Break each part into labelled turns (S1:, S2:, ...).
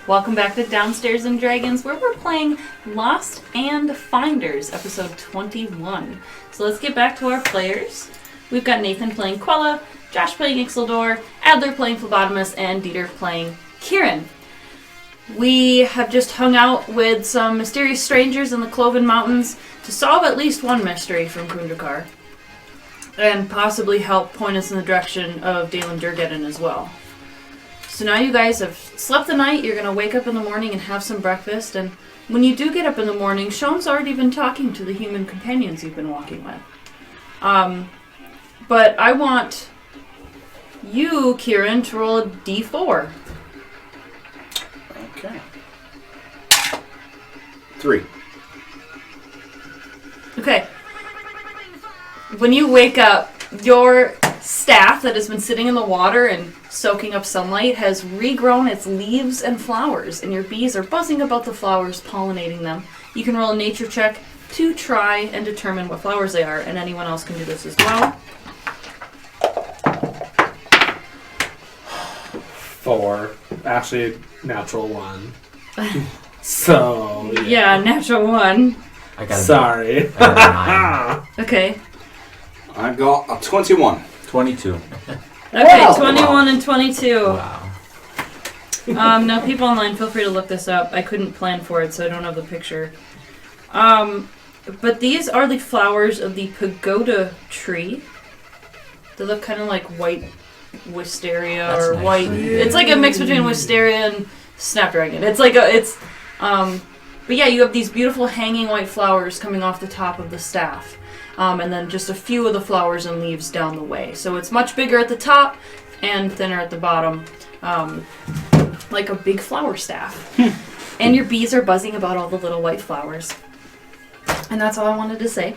S1: Welcome back to Downstairs and Dragons, where we're playing Lost and Finders, episode 21. So let's get back to our players. We've got Nathan playing Quella, Josh playing Ixildor, Adler playing Phlebotomus, and Dieter playing Kieran. We have just hung out with some mysterious strangers in the CLOVEN mountains to solve at least one mystery from Kundrakar, and possibly help point us in the direction of Dalen Durgeddon as well. So now you guys have slept the night, you're going to wake up in the morning and have some breakfast, and when you do get up in the morning, Sean's already been talking to the human companions you've been walking with. But I want you, Kieran, to roll a d4.
S2: Okay. 3.
S1: Okay. When you wake up, your staff that has been sitting in the water and soaking up sunlight has regrown its leaves and flowers, and your bees are buzzing about the flowers, pollinating them. You can roll a nature check to try and determine what flowers they are, and anyone else can do this as well.
S3: 4. Actually, natural 1. So,
S1: Yeah, natural 1.
S3: Sorry.
S4: I got a 9.
S1: Okay.
S2: I got a 21.
S4: 22.
S1: Okay,
S3: Wow.
S1: 21 and 22.
S4: Wow.
S1: Now, people online, feel free to look this up. I couldn't plan for it, so I don't have the picture. But these are the flowers of the pagoda tree. They look kind of like white wisteria.
S4: That's
S1: or
S4: nice.
S1: white. It's like a mix between wisteria and snapdragon. It's like but yeah, you have these beautiful hanging white flowers coming off the top of the staff. And then just a few of the flowers and leaves down the way. So it's much bigger at the top and thinner at the bottom. Like a big flower staff. And your bees are buzzing about all the little white flowers. And that's all I wanted to say,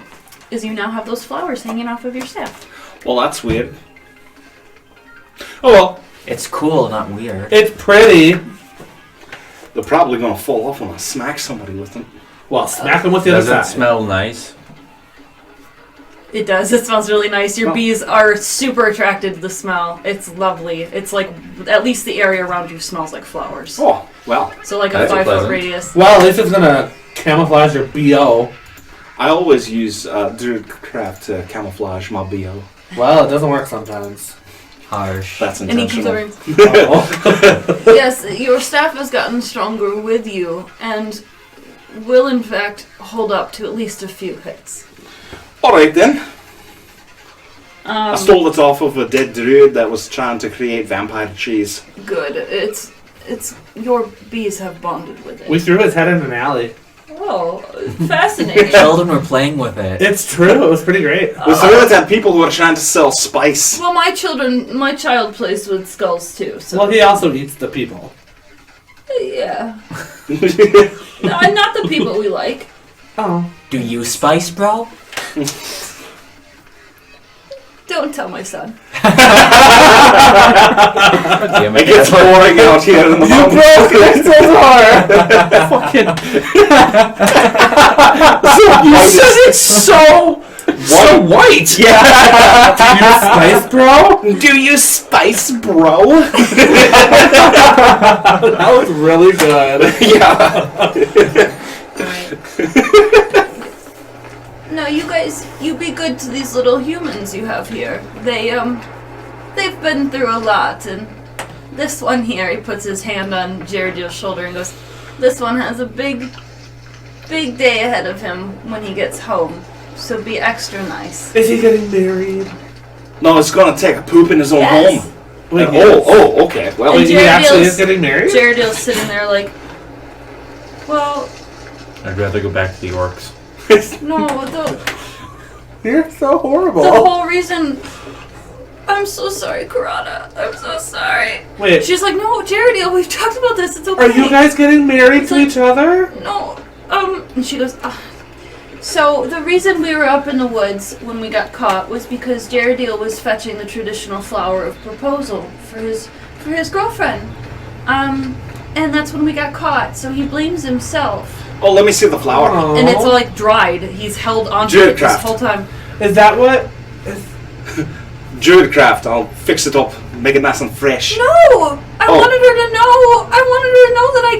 S1: is you now have those flowers hanging off of your staff.
S2: Well, that's weird. Oh well.
S4: It's cool, not weird.
S3: it's pretty.
S2: They're probably going to fall off when I smack somebody with them.
S3: Well, smack them with the
S4: Does
S3: other
S4: it
S3: side.
S4: smell nice?
S1: It does. It smells really nice. Your bees are super attracted to the smell. It's lovely. It's like, at least the area around you smells like flowers.
S2: Oh, well.
S1: So like a
S4: That's
S1: 5-foot
S4: pleasant.
S1: radius.
S3: Well, at least it's gonna camouflage your BO.
S2: I always use Druidcraft to camouflage my BO.
S3: Well, it doesn't work sometimes.
S4: Harsh.
S2: That's
S1: And he keeps
S2: intentional.
S1: over.
S3: Oh.
S1: Yes, your staff has gotten stronger with you, and will in fact hold up to at least a few hits.
S2: Alright then. I stole it off of a dead druid that was trying to create vampire cheese.
S1: Good. It's your bees have bonded with it.
S3: We threw his head in an alley.
S1: Oh, fascinating.
S4: Children were playing with it.
S3: It's true. It was pretty great.
S2: We threw it at people who were trying to sell spice.
S1: Well, my child plays with skulls too. So
S3: Well, he also eats the people.
S1: yeah, no, not the people we like.
S3: Oh.
S4: Do you spice, bro?
S1: Don't tell my son.
S2: It gets boring out here in the mountains.
S4: You said it's so white.
S2: Yeah.
S3: Do you spice, bro?
S2: Do you spice, bro?
S3: That was really good.
S2: Yeah.
S1: No, you guys, you be good to these little humans you have here. They've been through a lot, and this one here, he puts his hand on Jaredil's shoulder and goes, this one has a big day ahead of him when he gets home, so be extra nice.
S3: Is he getting married?
S2: No, it's gonna take a poop in his own
S1: Yes.
S2: home.
S3: Wait,
S2: Okay. Well,
S1: And
S3: Wait, he actually
S1: Jaredil's-
S3: is getting married?
S1: Jaredil's sitting there like, well,
S5: I'd rather go back to the orcs.
S1: no,
S3: You're so horrible.
S1: the whole reason... I'm so sorry, Karada. I'm so sorry.
S3: Wait,
S1: She's like, no, Jaredil, we've talked about this. It's okay.
S3: are you guys getting married
S1: It's
S3: to
S1: like-
S3: each other?
S1: No, and she goes, So, the reason we were up in the woods when we got caught was because Jaredil was fetching the traditional flower of proposal for his girlfriend. And that's when we got caught, so he blames himself.
S2: oh, let me see the flower.
S3: Aw.
S1: And it's like dried. He's held onto it this
S2: Druidcraft.
S1: whole time.
S3: Is that what?
S2: Druidcraft. I'll fix it up, make it nice and fresh.
S1: No! I wanted her to know! I wanted her to know that I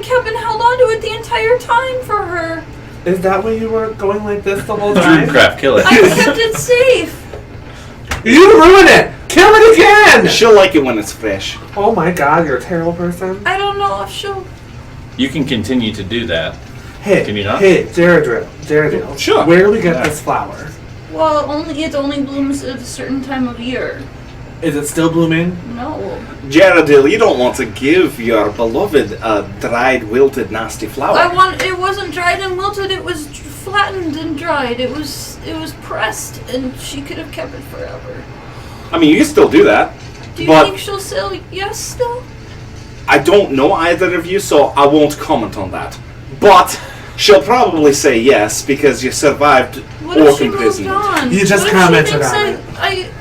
S3: Is that why you were going like this the whole time?
S5: Dreamcraft, kill it.
S1: I kept it safe.
S3: You ruined it! Kill it again!
S2: She'll like it when it's fresh.
S3: Oh my god, you're a terrible person.
S1: I don't know if she'll...
S5: You can continue to do that.
S3: Hey,
S5: Can you not?
S3: Hey, Jaredale.
S2: Sure.
S3: Where do we get
S5: Yeah.
S3: this flower?
S1: Well, it only blooms at a certain time of year.
S3: Is it still blooming?
S1: No.
S2: Jaredil, you don't want to give your beloved a dried, wilted, nasty flower.
S1: It wasn't dried and wilted, it was flattened and dried. It was pressed, and she could have kept it forever.
S2: I mean, you can still do that.
S1: Do you
S2: But-
S1: think she'll say yes still?
S2: I don't know either of you, so I won't comment on that. But she'll probably say yes because you survived
S1: What if
S2: orc
S1: she moved
S2: imprisonment.
S1: on?
S3: You just
S1: What if
S3: commented
S1: she thinks
S3: on it.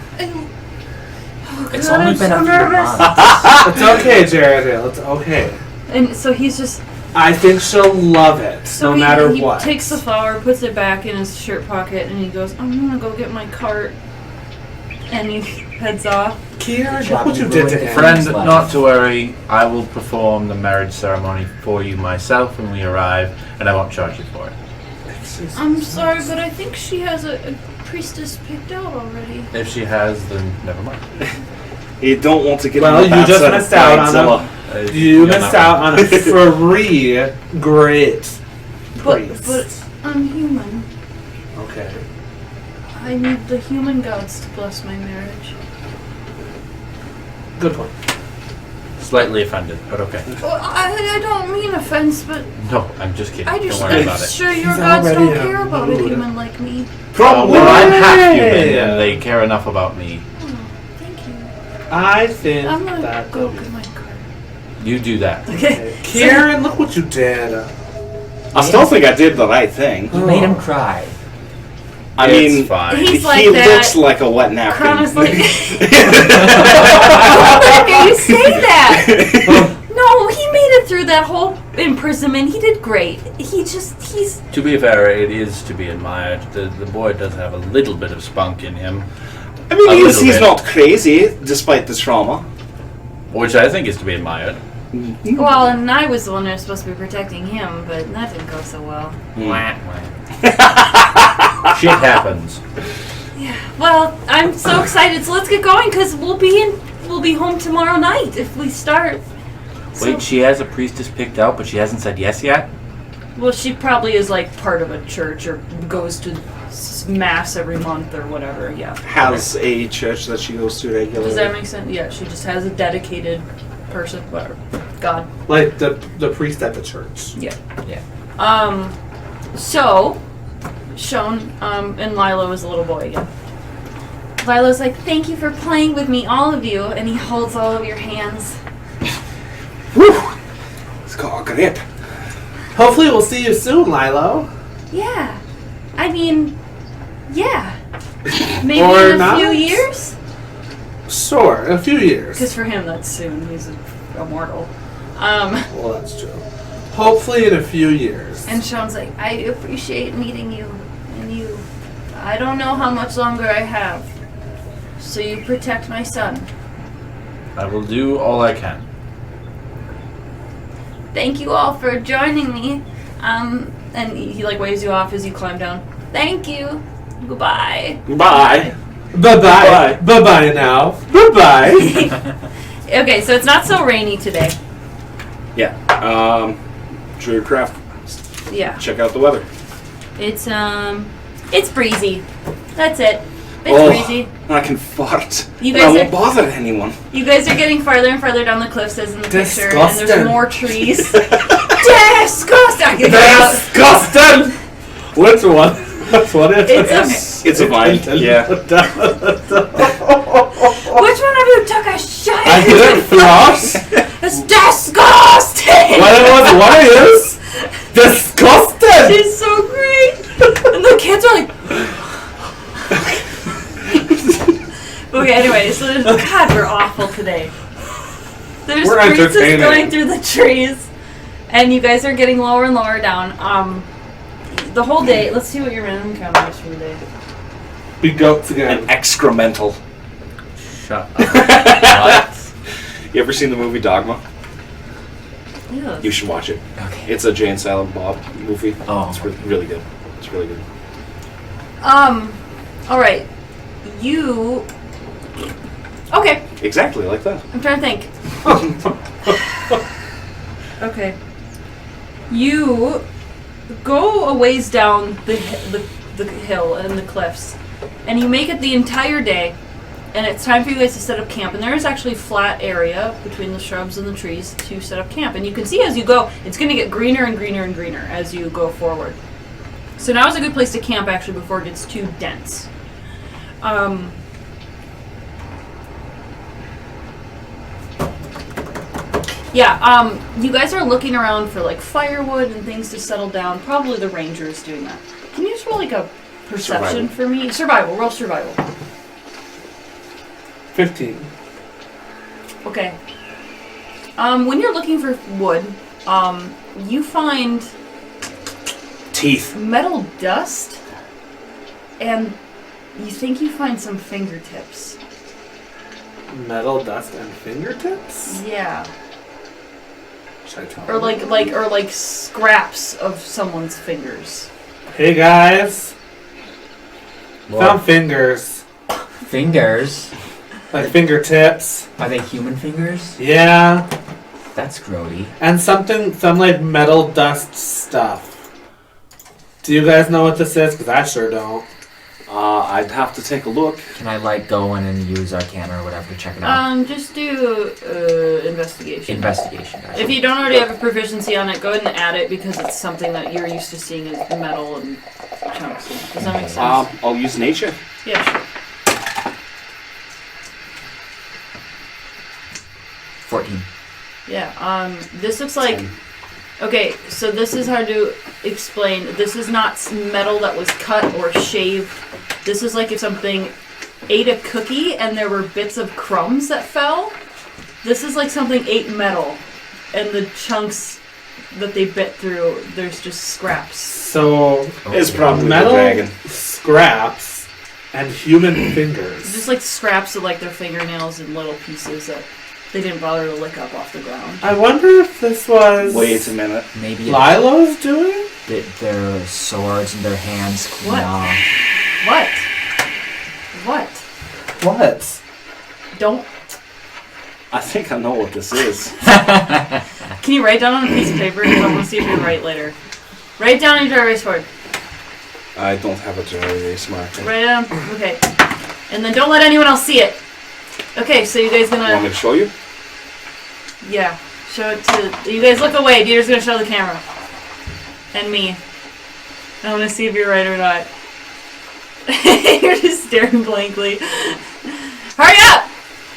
S1: Oh
S4: It's
S1: God,
S4: only
S1: I'm
S4: been
S1: so
S4: a few
S1: nervous.
S4: months.
S3: It's okay, Jaredale. It's okay.
S1: And so he's just...
S3: I think she'll love it,
S1: So
S3: no matter
S1: he
S3: what.
S1: takes the flower, puts it back in his shirt pocket, and he goes, I'm gonna go get my cart. And he heads off.
S3: Kieran, look what you did to him.
S5: Friend, not to worry. I will perform the marriage ceremony for you myself when we arrive, and I won't charge you for it.
S1: I'm sorry, but I think she has a priestess picked out already.
S5: If she has, then never mind.
S2: You don't want to get
S3: Well,
S2: on the
S3: you
S2: bad
S3: just
S2: side of
S3: missed out on
S2: Bridezilla.
S3: You
S5: You're
S3: missed
S5: not
S3: out
S5: wrong.
S3: on a free, great
S1: But
S3: priest.
S1: I'm human.
S3: Okay.
S1: I need the human gods to bless my marriage.
S3: Good point.
S5: Slightly offended, but okay.
S1: Well, I don't mean offense, but
S5: No, I'm just kidding.
S1: I
S5: Don't
S1: just
S5: worry about
S1: I'm
S5: it.
S1: sure your
S3: He's
S1: gods
S3: already
S1: don't
S3: in a
S1: care about a
S3: mood.
S1: human like me.
S2: Probably.
S5: Well, I'm half
S3: Hey!
S5: human, and they care enough about me.
S1: Oh, thank you.
S3: I think
S1: I'm gonna
S3: that
S1: go get my cart.
S5: You do that.
S1: Okay.
S3: Kieran, look what you did.
S2: I still think I did the right thing.
S4: You made him cry.
S2: I
S5: It's
S2: mean,
S5: fine.
S1: He's
S2: he
S1: like that.
S2: looks like a wet napkin.
S1: Chronos like. How dare you say that? No, he made it through that whole imprisonment. He did great. He's.
S5: To be fair, it is to be admired. The boy does have a little bit of spunk in him,
S2: I mean,
S5: A
S2: he's
S5: little bit.
S2: not crazy despite the trauma.
S5: which I think is to be admired.
S1: Well, and I was the one that was supposed to be protecting him, but that didn't go so well.
S5: Wah, wah. Shit happens.
S1: Well, I'm so excited. So let's get going because we'll be home tomorrow night if we start. So-
S5: Wait, she has a priestess picked out, but she hasn't said yes yet?
S1: Well, she probably is like part of a church or goes to mass every month or whatever. Yeah.
S2: Has a church that she goes to regularly.
S1: Does that make sense? Yeah, she just has a dedicated person, whatever. God.
S3: Like the priest at the church.
S1: Yeah.
S4: Yeah.
S1: So, Shone, and Lilo is a little boy again. Lilo's like, thank you for playing with me, all of you, and he holds all of your hands.
S2: Whew! It's got great.
S3: Hopefully we'll see you soon, Lilo.
S1: Yeah. I mean, yeah. Maybe
S3: Or
S1: in a
S3: not.
S1: few years?
S3: Sure, in a few years.
S1: Because for him, that's soon. He's immortal.
S3: Well, that's true. Hopefully in a few years.
S1: And Sean's like, I appreciate meeting you. And you. I don't know how much longer I have. So you protect my son.
S5: I will do all I can.
S1: Thank you all for joining me. And he like waves you off as you climb down. Thank you. Goodbye.
S2: Bye.
S3: Bye-bye. Bye-bye now. Bye-bye.
S1: Okay, so it's not so rainy today.
S2: Yeah. Druidcraft.
S1: Yeah.
S2: Check out the weather.
S1: It's breezy. That's it. It's
S2: Oh.
S1: breezy.
S2: I can fart.
S1: You
S2: And
S1: guys
S2: I
S1: are-
S2: won't bother anyone.
S1: You guys are getting farther and farther down the cliffs as in the picture, and there's
S3: Disgusting.
S1: more trees. Disgusting! I can get out.
S3: Disgusting! Which one? Which one is it?
S2: It's a vine. Yeah.
S1: Which one of you took a shit?
S3: I didn't floss.
S1: It's disgusting!
S3: What are you? Disgusting!
S1: She's so great! And the kids are like... Okay, anyway, so there's... God, we're awful today. There's
S3: We're
S1: breezes
S3: entertaining.
S1: going through the trees, and you guys are getting lower and lower down. The whole day... Let's see what your random encounter is for the day.
S3: Be goats
S2: An
S3: again.
S2: excremental.
S5: Shut up.
S2: You ever seen the movie Dogma?
S1: Yeah.
S2: You should watch it.
S4: Okay.
S2: It's a Jay and Silent Bob movie.
S4: Oh.
S2: It's really good. It's really good.
S1: All right. You. Okay.
S2: Exactly like that.
S1: I'm trying to think. Okay. You go a ways down the hill and the cliffs, and you make it the entire day, and it's time for you guys to set up camp. And there is actually a flat area between the shrubs and the trees to set up camp. And you can see as you go, it's going to get greener and greener and greener as you go forward. So now is a good place to camp actually before it gets too dense. You guys are looking around for like firewood and things to settle down. Probably the ranger is doing that. Can you just roll like a perception for me? Survival. Roll survival.
S3: 15.
S1: Okay. When you're looking for wood, you find
S2: Teeth.
S1: metal dust, and you think you find some fingertips.
S3: Metal dust and fingertips?
S1: Yeah.
S3: Should I tell
S1: Or
S3: them?
S1: like scraps of someone's fingers.
S3: Hey guys,
S4: Well,
S3: found fingers.
S4: fingers.
S3: Like fingertips.
S4: Are they human fingers?
S3: Yeah.
S4: That's grody.
S3: And some like metal dust stuff. Do you guys know what this is? Because I sure don't.
S2: I'd have to take a look.
S4: Can I like go in and use Arcana or whatever to check it out?
S1: Just do investigation.
S4: Investigation. Gotcha.
S1: If you don't already have a proficiency on it, go ahead and add it because it's something that you're used to seeing as metal and chunks. Does that make sense?
S2: I'll use nature.
S1: Yeah, sure.
S4: 14.
S1: Yeah, this looks like...
S2: 10.
S1: Okay, so this is hard to explain. This is not metal that was cut or shaved. This is like if something ate a cookie and there were bits of crumbs that fell. This is like something ate metal, and the chunks that they bit through, there's just scraps.
S3: So
S2: It's probably the
S3: metal
S2: dragon.
S3: scraps and human fingers.
S1: Just like scraps of like their fingernails and little pieces that they didn't bother to lick up off the ground.
S3: I wonder if this was
S2: Wait a minute.
S4: Maybe
S3: Lilo's doing?
S4: their swords and their hands clean
S1: What?
S4: off.
S1: What? What?
S3: What?
S1: Don't...
S2: I think I know what this is.
S1: Can you write down on a piece of paper? Because I want to see if you're right later. Write down on your dry erase board.
S2: I don't have a dry erase marker.
S1: Write it down. Okay. And then don't let anyone else see it. Okay, so you guys
S2: Want me
S1: gonna...
S2: to show you?
S1: Yeah. Show it to... You guys look away. Dieter's gonna show the camera. And me. I want to see if you're right or not. You're just staring blankly. Hurry up!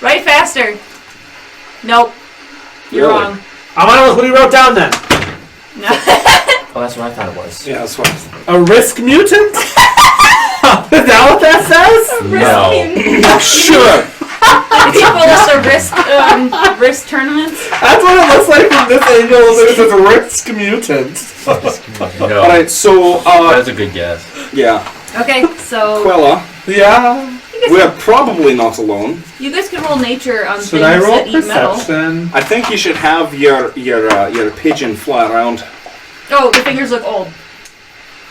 S1: Write faster. Nope. You're
S2: Really?
S1: wrong.
S3: I want to know what he wrote down then.
S1: No.
S4: Oh, that's what I thought it was.
S2: Yeah, that's what.
S3: A risk mutant? Is that what that says?
S5: No.
S2: Sure.
S1: People at the risk tournaments.
S3: That's what it looks like from this angle. It's a risk mutant.
S5: No.
S2: All right, so
S5: That's a good guess.
S2: yeah,
S1: Okay, so
S2: Quella,
S3: Yeah.
S2: we're probably not alone.
S1: you guys can roll nature on
S3: Should I
S1: things
S3: roll
S1: that eat metal.
S3: perception?
S2: I think you should have your pigeon fly around.
S1: Oh, the fingers look old.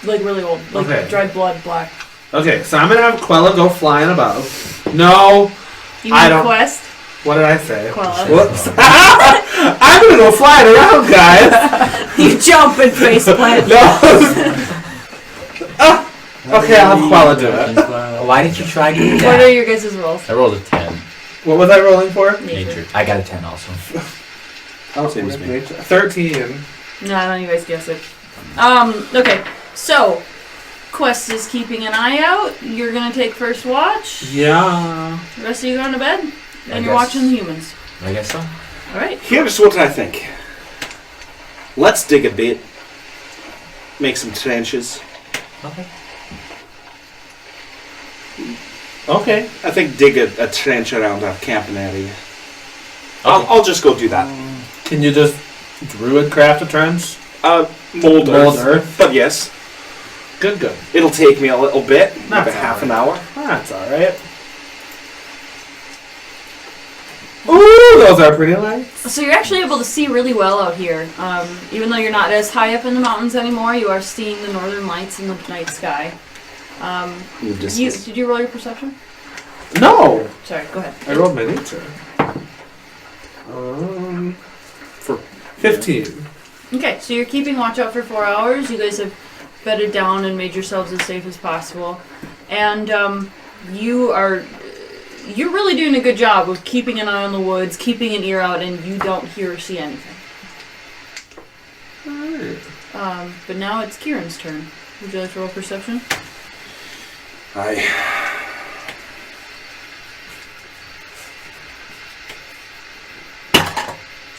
S1: Like really old. Like
S3: Okay.
S1: dried blood, black.
S3: Okay, so I'm gonna have Quella go flying above. No.
S1: You
S3: I
S1: mean
S3: don't-
S1: Quest?
S3: What did I say?
S1: Quella.
S3: Whoops. I'm gonna go flying around, guys.
S1: You jump and face plant.
S3: No. Okay, I'll have Quella do it.
S4: Why did you try to do
S1: What
S4: that?
S1: are your guys' rolls?
S5: I rolled a 10.
S3: What was I rolling for?
S5: Nature.
S4: I got a 10 also.
S3: Oh,
S2: Same as me.
S3: 13.
S1: No, I don't you guys guess it. Okay. So Quest is keeping an eye out. You're gonna take first watch.
S3: Yeah.
S1: The rest of you going to bed.
S4: I
S1: And you're
S4: guess.
S1: watching the humans.
S4: I guess so.
S1: Alright.
S2: Here's what I think. Let's dig a bit. Make some trenches.
S4: Okay.
S3: Okay.
S2: I think dig a trench around our camping area. I'll just go do that.
S3: Can you just druid craft a trench?
S2: Mold
S3: Mold
S2: earth.
S3: earth?
S2: But yes,
S3: Good, good.
S2: it'll take me a little bit,
S3: That's
S2: maybe half an
S3: alright.
S2: hour.
S3: That's alright.
S2: Ooh,
S3: Ooh, those are pretty lights.
S1: So you're actually able to see really well out here. Even though you're not as high up in the mountains anymore, you are seeing the northern lights in the night sky. Did you roll your perception?
S3: No!
S1: Sorry, go ahead.
S3: I rolled my nature.
S2: For
S3: 15.
S1: Okay, so you're keeping watch out for 4 hours. You guys have bedded down and made yourselves as safe as possible. And you're really doing a good job of keeping an eye on the woods, keeping an ear out, and you don't hear or see anything.
S3: Alright.
S1: But now it's Kieran's turn. Would you like to roll perception?
S2: Aye.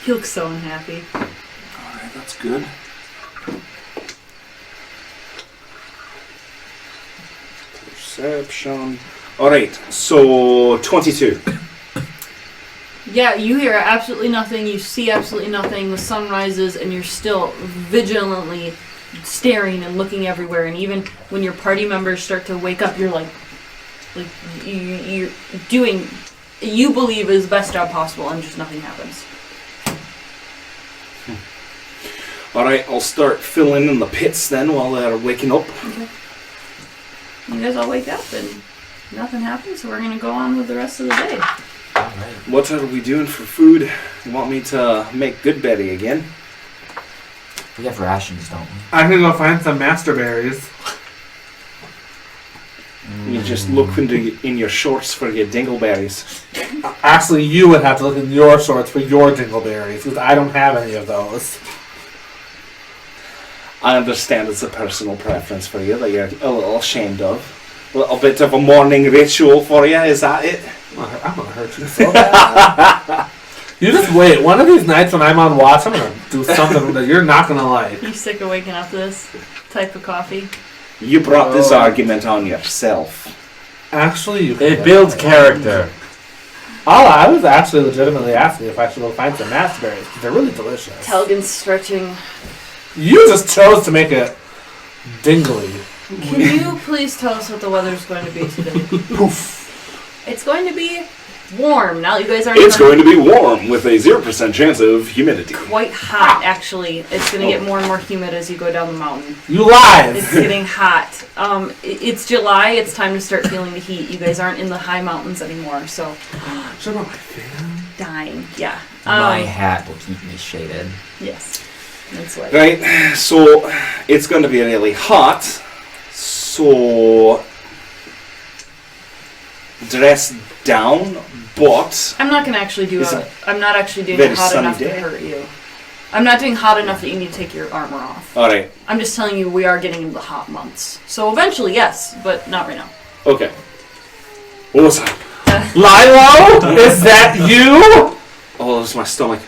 S1: He looks so unhappy.
S2: Alright, that's good. Perception. Alright, so 22.
S1: Yeah, you hear absolutely nothing, you see absolutely nothing, the sun rises, and you're still vigilantly staring and looking everywhere, and even when your party members start to wake up, you're like you're doing, you believe is the best job possible, and just nothing happens.
S2: Alright, I'll start filling in the pits then while they're waking up.
S1: Okay. You guys all wake up, and nothing happens, so we're going to go on with the rest of the day.
S4: Alright.
S2: What are we doing for food? You want me to make good Betty again?
S4: We have rations, don't we?
S3: I can go find some master berries.
S2: You just look in your shorts for your dingleberries.
S3: Actually, you would have to look in your shorts for your dingleberries, because I don't have any of those.
S2: I understand it's a personal preference for you that you're a little ashamed of. A little bit of a morning ritual for you, is that it?
S3: I'm gonna hurt you so bad. You just wait. One of these nights when I'm on watch, I'm gonna do something that you're not gonna like.
S1: You sick of waking up to this type of coffee?
S2: You brought this argument on yourself.
S3: Actually, you
S5: It builds character.
S3: Oh, I was actually legitimately asking if I should go find some master berries, because they're really delicious.
S1: Telgan's stretching.
S3: You just chose to make it dingly.
S1: Can you please tell us what the weather's going to be today?
S3: Poof.
S1: It's going to be warm. Now you guys are
S2: It's going to be warm with a 0% chance of humidity.
S1: quite hot, actually. It's going to get more and more humid as you go down the mountain.
S3: You lied!
S1: It's getting hot. It's July. It's time to start feeling the heat. You guys aren't in the high mountains anymore, so
S3: Should I my fan?
S1: dying. Yeah.
S4: My hat will keep me shaded.
S1: Yes. That's right.
S2: Right, so it's going to be really hot, so dress down, but
S1: I'm not going to actually do
S2: Is
S1: it. I'm not actually doing
S2: very
S1: it hot
S2: sunny
S1: enough to
S2: day?
S1: hurt you. I'm not doing hot enough that you need to take your armor off.
S2: alright,
S1: I'm just telling you we are getting into the hot months. So eventually, yes, but not right now.
S2: okay. What was that?
S3: Lilo? Is that you?
S2: Oh, that's my stomach.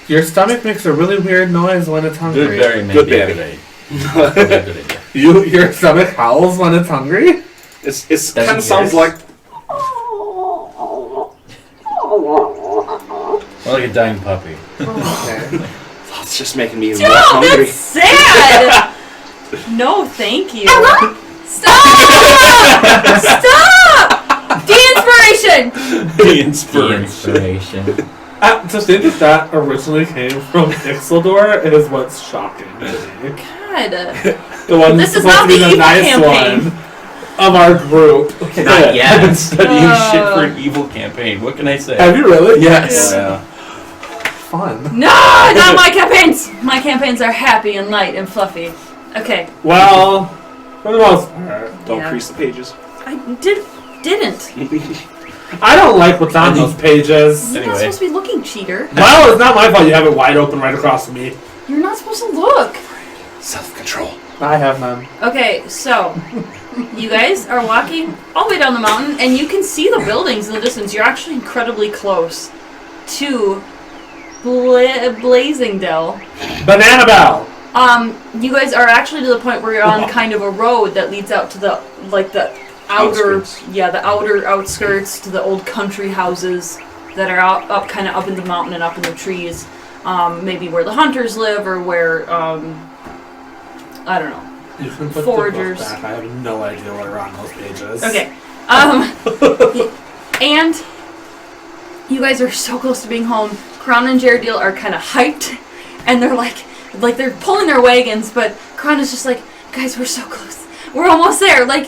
S3: Your stomach makes a really weird noise when it's hungry.
S5: Good berry may
S2: Good
S5: be a
S2: berry.
S5: good idea.
S3: Your stomach howls when it's hungry?
S2: It's
S5: Doesn't
S2: kind of sounds
S5: yours?
S2: like
S5: Like a dying puppy.
S3: Okay.
S2: it's just making me more
S1: No,
S2: hungry.
S1: that's sad! No, thank you. Stop! Stop! De-inspiration!
S5: The
S4: The
S5: inspiration.
S4: inspiration.
S3: To think that originally came from Ixeldor is what's shocking to me.
S1: God.
S3: The one
S1: This
S3: who's
S1: is
S3: supposed
S1: not
S3: to be
S1: the
S3: the
S1: evil
S3: nice
S1: campaign.
S3: one of our group.
S5: Not
S4: I've
S5: yet.
S4: been
S5: Studying shit for an evil campaign. What can I say?
S3: Have you really?
S5: Yes.
S2: Yeah.
S3: Fun.
S1: No, not my campaigns! My campaigns are happy and light and fluffy. Okay.
S3: Well, for the most part.
S2: Don't
S1: Yeah.
S2: crease the pages.
S1: I didn't.
S3: I don't like what's on those pages.
S1: You're not
S5: Anyway.
S1: supposed to be looking, cheater.
S3: Well, it's not my fault you have it wide open right across from me.
S1: You're not supposed to look.
S2: Self-control.
S3: I have none.
S1: Okay, so you guys are walking all the way down the mountain, and you can see the buildings in the distance. You're actually incredibly close to Blazingdale.
S3: Banana Bell!
S1: You guys are actually to the point where you're on kind of a road that leads out to the outer,
S2: Outskirts.
S1: the outer outskirts, to the old country houses that are up kind of up in the mountain and up in the trees. Maybe where the hunters live, or where I don't know.
S3: You can put
S1: Foragers.
S3: the book back. I have no idea what are on those pages.
S1: Okay. And you guys are so close to being home. Kron and Jaredil are kind of hyped, and they're like they're pulling their wagons, but Kron is just like, guys, we're so close. We're almost there. Like,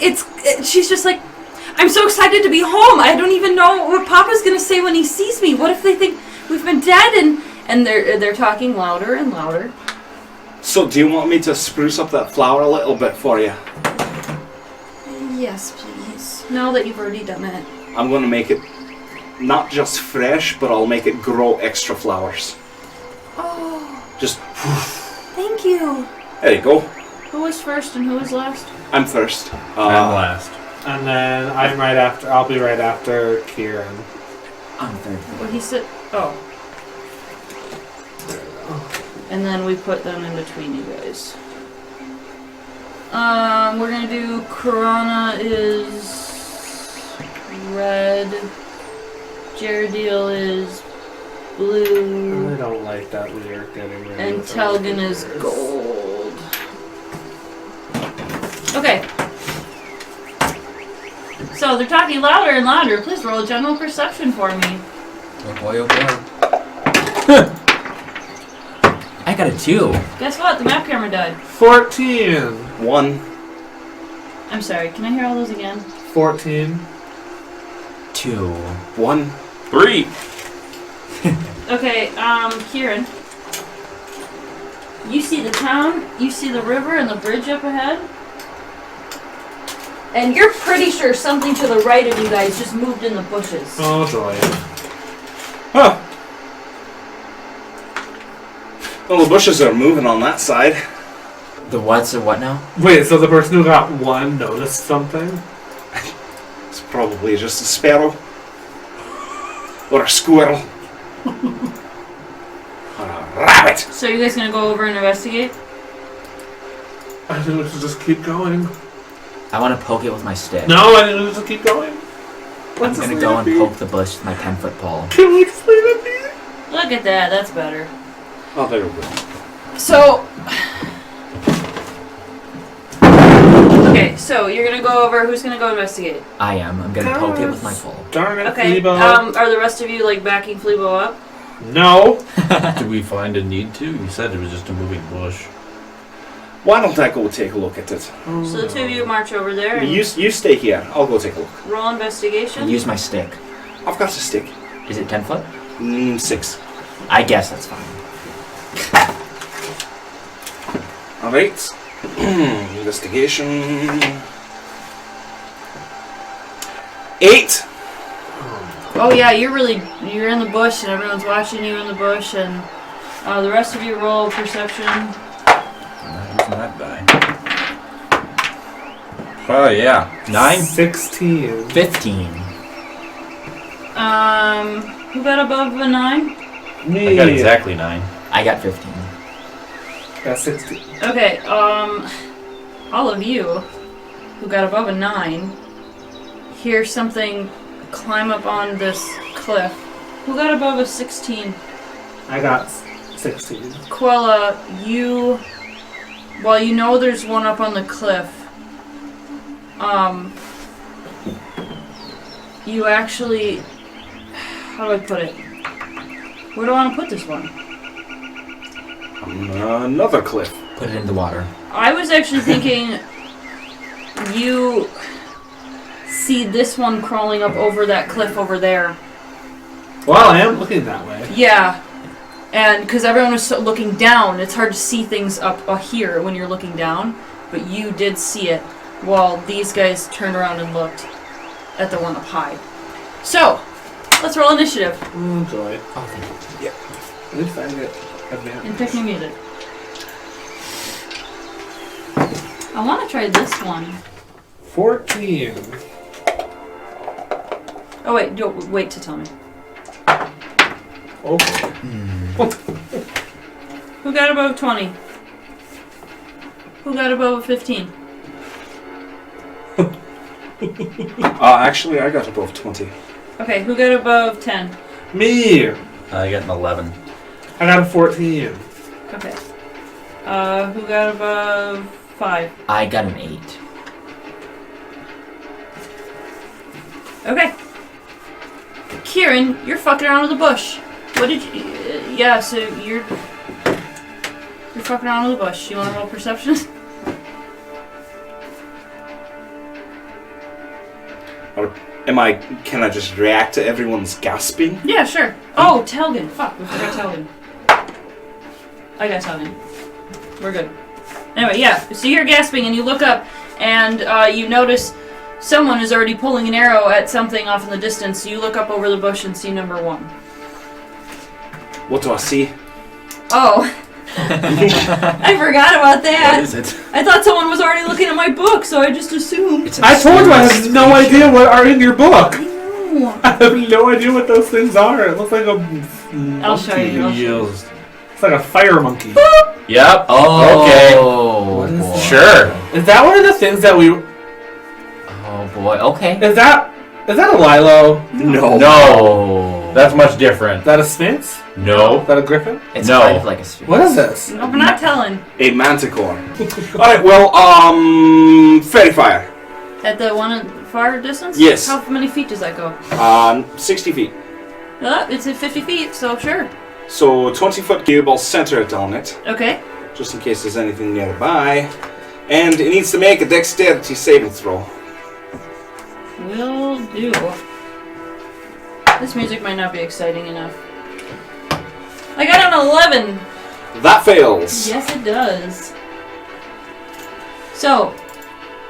S1: she's just like, I'm so excited to be home. I don't even know what Papa's going to say when he sees me. What if they think we've been dead? And they're talking louder and louder.
S2: So do you want me to spruce up that flower a little bit for you?
S1: Yes, please. Now that you've already done it.
S2: I'm going to make it not just fresh, but I'll make it grow extra flowers.
S1: Oh.
S2: Just...
S1: Thank you.
S2: There you go.
S1: Who was first and who was last?
S2: I'm first.
S5: I'm last.
S3: And then I'm right after. I'll be right after Kieran.
S4: I'm third.
S1: Well, he said... Oh. And then we put them in between you guys. We're gonna do Corona is red. Jaredil is blue.
S3: I don't like that we are getting rid
S1: And
S3: of
S1: Telgan is
S3: those.
S1: gold. Okay. So they're talking louder and louder. Please roll a general perception for me.
S4: Oh boy, oh boy. I got a 2.
S1: Guess what? The map camera died.
S3: 14.
S2: 1.
S1: I'm sorry. Can I hear all those again?
S3: 14.
S4: 2.
S2: 1.
S5: 3.
S1: Okay, Kieran. You see the town, you see the river and the bridge up ahead. And you're pretty sure something to the right of you guys just moved in the bushes.
S3: Oh joy.
S2: Huh. Well, the bushes are moving on that side.
S4: The what's a what now?
S3: Wait, so the person who got 1 noticed something?
S2: It's probably just a sparrow. Or a squirrel. Or a rabbit.
S1: So you guys gonna go over and investigate?
S3: I think we should just keep going.
S4: I want to poke it with my stick.
S3: No, I think we should just keep going.
S4: I'm gonna go and poke the bush with my 10-foot pole.
S3: Can we just leave it be?
S1: Look at that, that's better.
S2: Oh, there we go.
S1: So... Okay, so you're gonna go over, who's gonna go investigate?
S4: I am. I'm gonna poke it with my pole.
S3: Darn it,
S1: Okay,
S3: Fleabo.
S1: are the rest of you like backing Fleabo up?
S3: No.
S5: Do we find a need to? You said it was just a moving bush.
S2: Why don't I go take a look at it?
S1: So the two of you march over there and
S2: You stay here. I'll go take a look.
S1: roll investigation.
S4: Use my stick.
S2: I've got a stick.
S4: Is it 10 foot?
S2: 6.
S4: I guess that's fine.
S2: Alright. Investigation. 8.
S1: Oh yeah, you're in the bush and everyone's watching you in the bush and the rest of you roll perception.
S5: I'm not using that die. Oh yeah. 9?
S3: 16.
S4: 15.
S1: Who got above a 9?
S3: Me.
S5: I got exactly 9.
S4: I got 15.
S3: Got 16.
S1: Okay, all of you who got above a 9 hear something climb up on this cliff. Who got above a 16?
S3: I got 16.
S1: Quella, well, you know there's one up on the cliff. You actually, how do I put it? Where do I want to put this one?
S2: Another cliff.
S4: Put it in the water.
S1: I was actually thinking you see this one crawling up over that cliff over there.
S3: Well, I am looking that way.
S1: Yeah. And because everyone is looking down, it's hard to see things up here when you're looking down. But you did see it while these guys turned around and looked at the one up high. So, let's roll initiative.
S3: Oh, joy.
S4: Oh, thank you.
S3: At least I get advantage.
S1: And pick new music. I want to try this one.
S3: 14.
S1: Oh wait, don't wait to tell me.
S3: Okay.
S1: Who got above 20? Who got above 15?
S2: Actually, I got above 20.
S1: Okay, who got above 10?
S3: Me.
S5: I got an 11.
S3: I got a 14.
S1: Okay. Who got above 5?
S4: I got an 8.
S1: Okay. Kieran, you're fucking around with the bush. What did you... yeah, so you're fucking around with the bush. You want to roll perception?
S2: Or can I just react to everyone's gasping?
S1: Yeah, sure. Oh, Telgan. Fuck, we forgot Telgan. I got Telgan. We're good. Anyway, yeah. So you're gasping and you look up and you notice someone is already pulling an arrow at something off in the distance. You look up over the bush and see number 1.
S2: What do I see?
S1: Oh. I forgot about that.
S4: What is it?
S1: I thought someone was already looking at my book, so I just assumed.
S3: I told you I have no idea what are in your book.
S1: No.
S3: I have no idea what those things are. It looks like a
S1: I'll show you.
S3: It's like a fire monkey.
S5: Yep.
S4: Oh.
S5: Okay.
S3: What is
S4: boy.
S3: that?
S5: Sure.
S3: Is that one of the things that we...
S4: Oh boy. Okay.
S3: Is that a Lilo?
S2: No.
S5: No. That's much different.
S3: Is that a Sphinx?
S5: No.
S3: Is that a Griffin?
S4: It's
S5: No.
S4: kind of like a sphinx.
S3: What is this?
S1: No, we're not telling.
S2: A manticore. Alright, well, fairy fire.
S1: At the one at far distance?
S2: Yes.
S1: How many feet does that go?
S2: 60 feet.
S1: It's at 50 feet, so sure.
S2: So 20-foot cube, I'll center it on it,
S1: Okay.
S2: just in case there's anything nearby. And it needs to make a dexterity saving throw.
S1: Will do. This music might not be exciting enough. I got an 11.
S2: That fails.
S1: Yes, it does. So,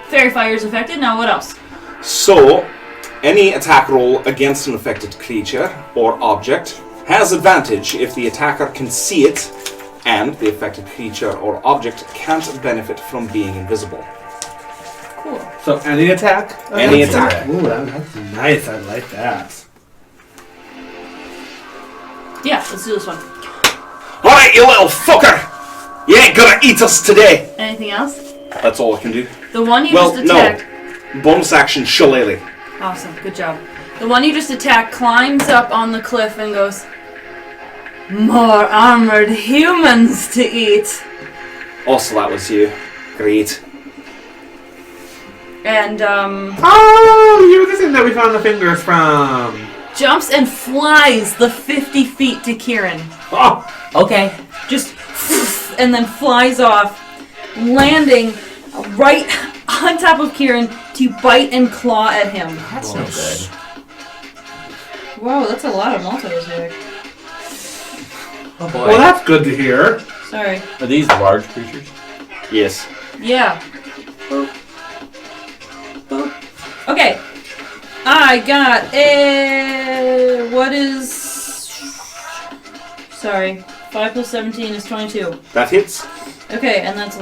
S1: fairy fire is affected. Now, what else?
S2: So, any attack roll against an affected creature or object has advantage if the attacker can see it and the affected creature or object can't benefit from being invisible.
S1: Cool.
S3: So any attack?
S2: Any attack.
S3: Ooh, that's nice. I like that.
S1: Yeah, let's do this one.
S2: Alright, you little fucker! You ain't gonna eat us today!
S1: Anything else?
S2: That's all I can do.
S1: The one you
S2: Well,
S1: just attacked.
S2: no. Bonus action, shillelagh.
S1: Awesome, good job. The one you just attacked climbs up on the cliff and goes, "More armored humans to eat."
S2: Also, that was you. Great.
S1: And
S3: Oh, you're the thing that we found the fingers from.
S1: jumps and flies the 50 feet to Kieran.
S3: Oh,
S4: Okay.
S1: Just and then flies off, landing right on top of Kieran to bite and claw at him.
S4: That's no good.
S1: Whoa, that's a lot of multis there.
S4: Oh boy.
S3: well, that's good to hear.
S1: Sorry.
S5: Are these large creatures?
S2: Yes.
S1: Yeah. Boop. Boop. Okay. I got a... What is... Sorry. 5 plus 17 is 22.
S2: That hits.
S1: Okay, and that's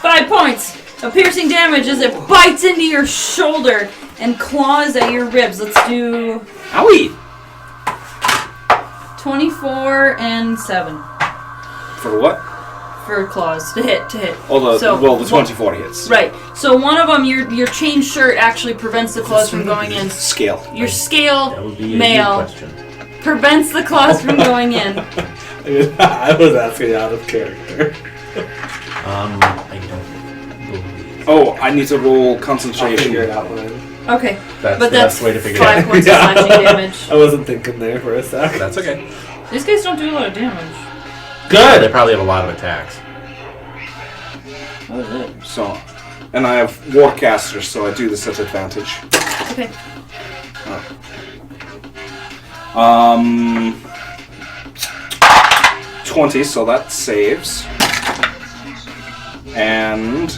S1: 5 points of piercing damage as it bites into your shoulder and claws at your ribs. Let's do
S2: Owie!
S1: 24 and 7
S2: For what?
S1: for claws to hit.
S2: Oh, the
S1: 24
S2: hits.
S1: Right. So one of them, your chain shirt actually prevents the claws from going in.
S2: Scale.
S1: Your scale
S5: That would be a
S1: mail
S5: good question.
S1: prevents the claws from going in.
S3: I was asking out of character.
S5: I don't believe.
S2: Oh, I need to roll
S3: I'll
S2: concentration.
S3: figure it out when I...
S1: Okay.
S5: That's
S1: But
S5: the
S1: that's
S5: best way to figure
S1: 5
S5: it out.
S1: points of slashing damage.
S3: I wasn't thinking there for a sec.
S5: That's okay.
S1: These guys don't do a lot of damage.
S5: They
S3: Good!
S5: probably have a lot of attacks.
S1: What is it?
S2: So, and I have Warcaster, so I do this at advantage.
S1: Okay.
S2: 20, so that saves. And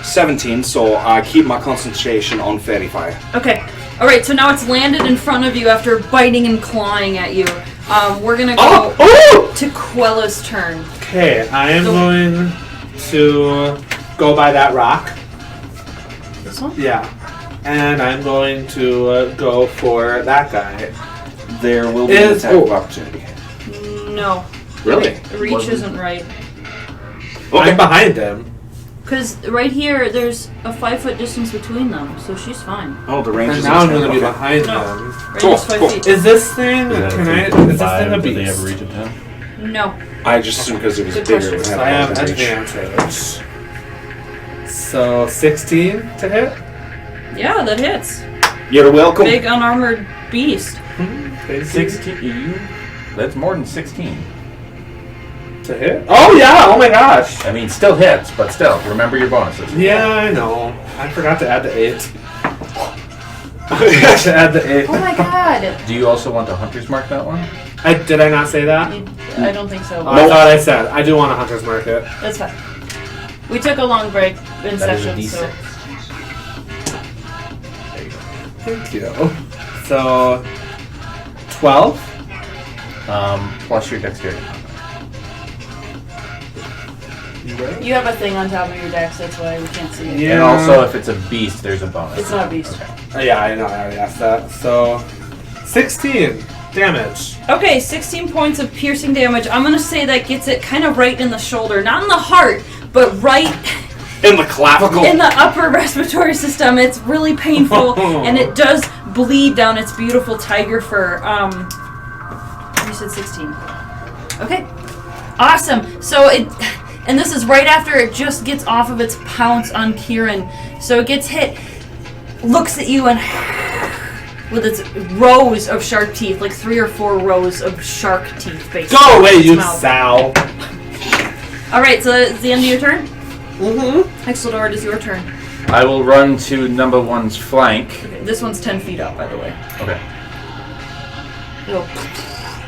S2: 17, so I keep my concentration on Fairy Fire.
S1: Okay. Alright, so now it's landed in front of you after biting and clawing at you. We're gonna go to Quella's turn.
S3: Okay, I am going to go by that rock.
S1: This one?
S3: Yeah. And I'm going to go for that guy.
S2: There will be an attack of opportunity.
S1: No.
S2: Really?
S1: Reach isn't right.
S2: Okay.
S3: I'm behind him.
S1: Because right here, there's a 5-foot distance between them, so she's fine.
S2: Oh, the range
S3: And
S2: is
S3: now I'm
S2: going
S3: going to be
S2: okay.
S3: behind
S1: No.
S3: him.
S1: Right
S2: Cool,
S1: here's 5
S2: cool.
S1: feet.
S3: Is this thing...
S5: Is that
S3: Can
S5: a
S3: I...
S5: 3.5?
S3: Is this thing a
S5: Did they
S3: beast?
S5: ever reach a 10?
S1: No.
S2: I just assumed because it was
S1: Good
S2: bigger.
S1: question.
S2: It would
S3: So I have
S2: have reach.
S3: advantage. So 16 to hit?
S1: Yeah, that hits.
S2: You're welcome.
S1: Big unarmored beast.
S5: 16. That's more than 16.
S3: To hit? Oh yeah! Oh my gosh!
S5: I mean, still hits, but still, remember your bonuses.
S3: Yeah, I know. I forgot to add the 8. I forgot to add the 8.
S1: Oh my god.
S5: Do you also want to hunter's mark that one?
S3: Did I not say that?
S1: I don't think so.
S3: Oh, I thought I said. I do want a hunter's market.
S1: That's fine. We took a long break in
S5: That is a
S1: session,
S5: D6.
S1: so.
S5: There you go.
S3: Thank you. So, 12?
S5: Plus your dexterity.
S3: You ready?
S1: You have a thing on top of your dex, that's why we can't see it.
S3: Yeah.
S5: And also, if it's a beast, there's a bonus.
S1: It's not a beast.
S3: Yeah, I know. I already asked that. So, 16 damage.
S1: Okay, 16 points of piercing damage. I'm gonna say that gets it kind of right in the shoulder. Not in the heart, but right
S2: In the clavicle.
S1: in the upper respiratory system. It's really painful, and it does bleed down its beautiful tiger fur. You said 16. Okay. Awesome. So it... And this is right after it just gets off of its pounce on Kieran. So it gets hit, looks at you, and with its rows of sharp teeth, like 3 or 4 rows of shark teeth, basically.
S3: Go away,
S1: in its
S3: you
S1: mouth.
S3: sow.
S1: Alright, so that's the end of your turn?
S3: Mm-hmm.
S1: Exeldor, it is your turn.
S5: I will run to number 1's flank.
S1: Okay, this one's 10 feet up, by the way.
S5: Okay.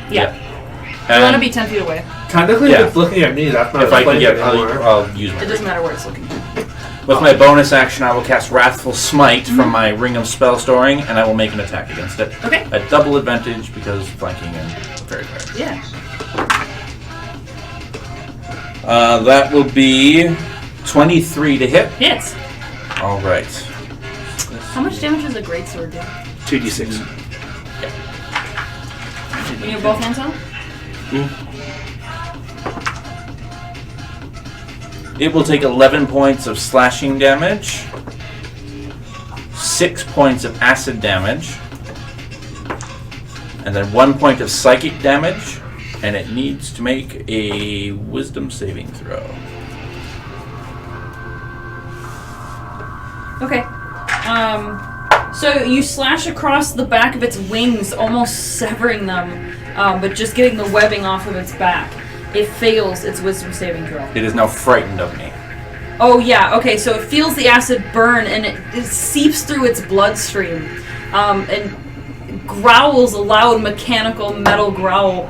S1: Yeah.
S5: And
S1: You want to be 10 feet away.
S3: Technically,
S5: Yeah.
S3: if it's looking at me, that's not
S5: if I can get,
S3: anymore.
S5: I'll use my.
S1: It doesn't matter where it's looking.
S5: With my bonus action, I will cast Wrathful Smite from my Ring of Spell Storing, and I will make an attack against it.
S1: Okay.
S5: At double advantage because flanking and very fair.
S1: Yeah.
S5: That will be 23 to hit.
S1: Hits.
S5: All right.
S1: How much damage does a greatsword do?
S2: 2d6.
S1: When you have both hands on?
S5: It will take 11 points of slashing damage, 6 points of acid damage, and then 1 point of psychic damage, and it needs to make a wisdom saving throw.
S1: Okay. So you slash across the back of its wings, almost severing them, but just getting the webbing off of its back. It fails its wisdom saving throw.
S5: It is now frightened of me.
S1: Oh yeah, okay, so it feels the acid burn and it seeps through its bloodstream, and growls a loud mechanical metal growl,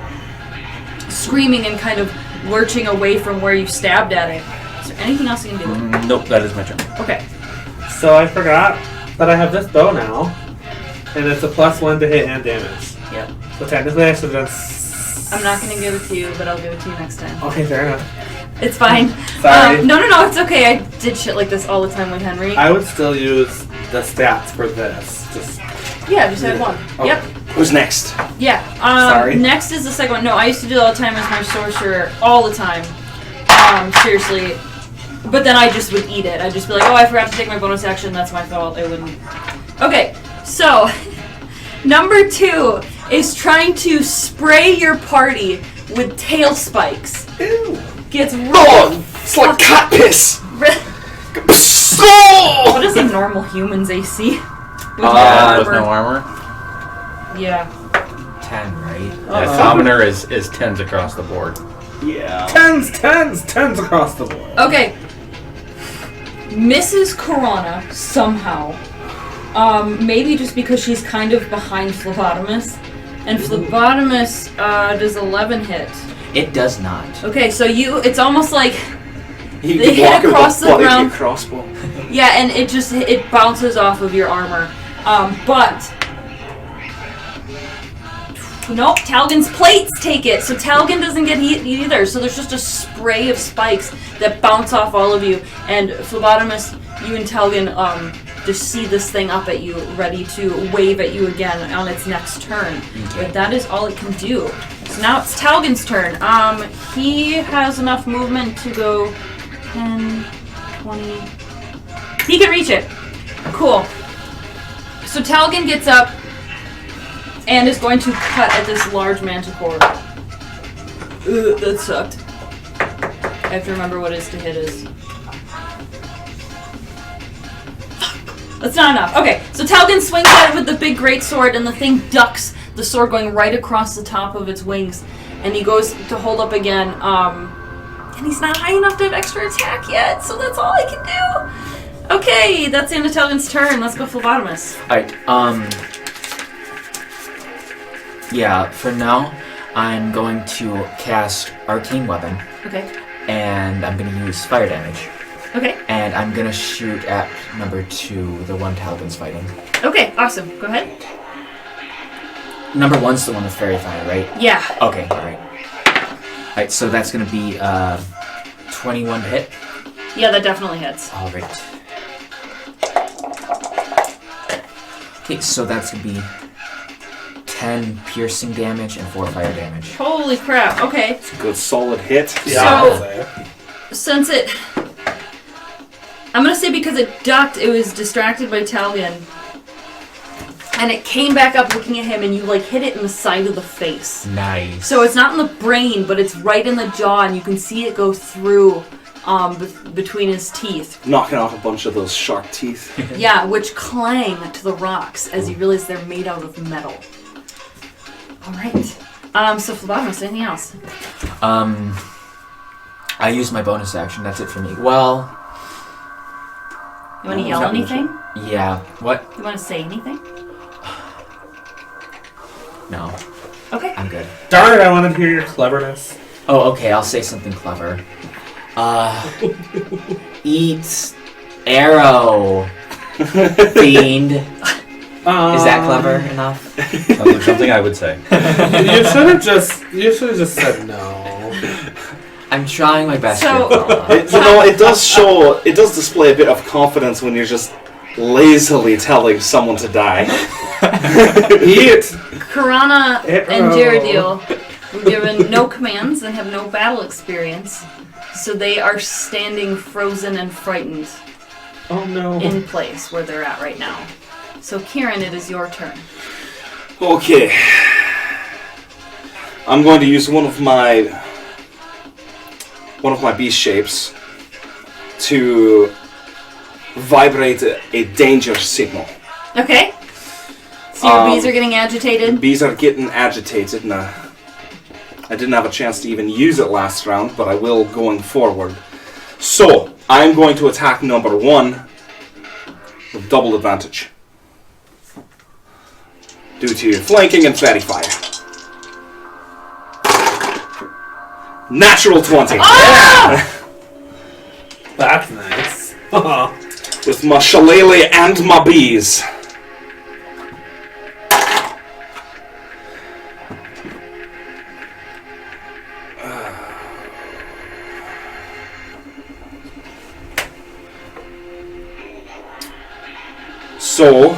S1: screaming and kind of lurching away from where you stabbed at it. Is there anything else you can do?
S5: Nope, that is my turn.
S1: Okay.
S3: So I forgot that I have this bow now, and it's a +1 to hit and damage.
S1: Yep.
S3: So technically I should have done...
S1: I'm not gonna give it to you, but I'll give it to you next time.
S3: Okay, fair enough.
S1: It's fine.
S3: Sorry.
S1: No, it's okay. I did shit like this all the time with Henry.
S3: I would still use the stats for this. Just
S1: Just had one.
S3: Okay.
S1: Yep.
S2: Who's next?
S1: Yeah.
S3: Sorry.
S1: Next is the second one. No, I used to do it all the time as my sorcerer, all the time. Seriously. But then I just would eat it. I'd just be like, oh, I forgot to take my bonus action. That's my fault. I wouldn't. Okay, so number 2 is trying to spray your party with tail spikes.
S2: Ew.
S1: Gets really
S2: Oh, it's like cat piss.
S1: What is a normal human's AC? With
S5: With
S1: armor?
S5: no armor.
S1: Yeah.
S4: 10, right?
S5: Yeah, commoner is 10s across the board.
S2: Yeah.
S3: tens across the board.
S1: Okay. Mrs. Corona, somehow. Maybe just because she's kind of behind Phlebotomus. And Phlebotomus does 11 hit.
S4: It does not.
S1: Okay, so it's almost like
S2: You
S1: They
S2: can
S1: hit
S2: walk with
S1: across
S2: a
S1: the
S2: bloody
S1: ground.
S2: crossbow.
S1: yeah, and it bounces off of your armor. But nope, Talgon's plates take it, so Talgon doesn't get hit either. So there's just a spray of spikes that bounce off all of you, and Phlebotomus, you and Talgon just see this thing up at you, ready to wave at you again on its next turn. But that is all it can do. So now it's Talgon's turn. He has enough movement to go 10, 20. He can reach it. Cool. So Talgon gets up and is going to cut at this large manticore. Ugh, that sucked. I have to remember what his to hit is. That's not enough. Okay, so Talgan swings at it with the big great sword, and the thing ducks, the sword going right across the top of its wings. And he goes to hold up again. And he's not high enough to have extra attack yet, so that's all I can do. Okay, that's the end of Talgan's turn. Let's go phlebotomist.
S4: Alright, yeah, for now, I'm going to cast Arcane Weapon.
S1: Okay.
S4: And I'm going to use fire damage.
S1: Okay.
S4: And I'm going to shoot at number 2, the one Talgan's fighting.
S1: Okay, awesome. Go ahead.
S4: Number 1's the one with fairy fire, right?
S1: Yeah.
S4: Okay, alright. Alright, so that's going to be 21 to hit.
S1: Yeah, that definitely hits.
S4: Alright. Okay, so that's going to be 10 piercing damage and 4 fire damage.
S1: Holy crap. Okay.
S2: It's a good solid hit.
S3: Yeah.
S1: Since it... I'm going to say because it ducked, it was distracted by Talgan. And it came back up looking at him, and you, like, hit it in the side of the face.
S4: Nice.
S1: So it's not in the brain, but it's right in the jaw, and you can see it go through between his teeth.
S2: Knocking off a bunch of those sharp teeth.
S1: Yeah, which clang to the rocks as you realize they're made out of metal. Alright. So phlebotomist, anything else?
S4: I used my bonus action. That's it for me. Well...
S1: You want to yell anything?
S4: Yeah. What?
S1: You want to say anything?
S4: No.
S1: Okay.
S4: I'm good.
S3: Darn it, I wanted to hear your cleverness.
S4: Oh, okay, I'll say something clever. Eat arrow, fiend. Is that clever enough?
S5: Sounds like something I would say.
S3: You should have just said no.
S4: I'm trying my best.
S1: So-
S2: It does display a bit of confidence when you're just lazily telling someone to die.
S3: Eat.
S1: Karana and
S3: Arrow.
S1: Jaredil were given no commands and have no battle experience, so they are standing frozen and frightened
S3: Oh no.
S1: in place where they're at right now. So Kieran, it is your turn.
S2: Okay. I'm going to use one of my beast shapes to vibrate a danger signal.
S1: Okay. So your bees are getting agitated.
S2: Bees are getting agitated, and I didn't have a chance to even use it last round, but I will going forward. So, I'm going to attack number 1 with double advantage. Due to flanking and fairy fire. Natural 20.
S1: Ah!
S3: That's nice.
S2: With my shillelagh and my bees. So,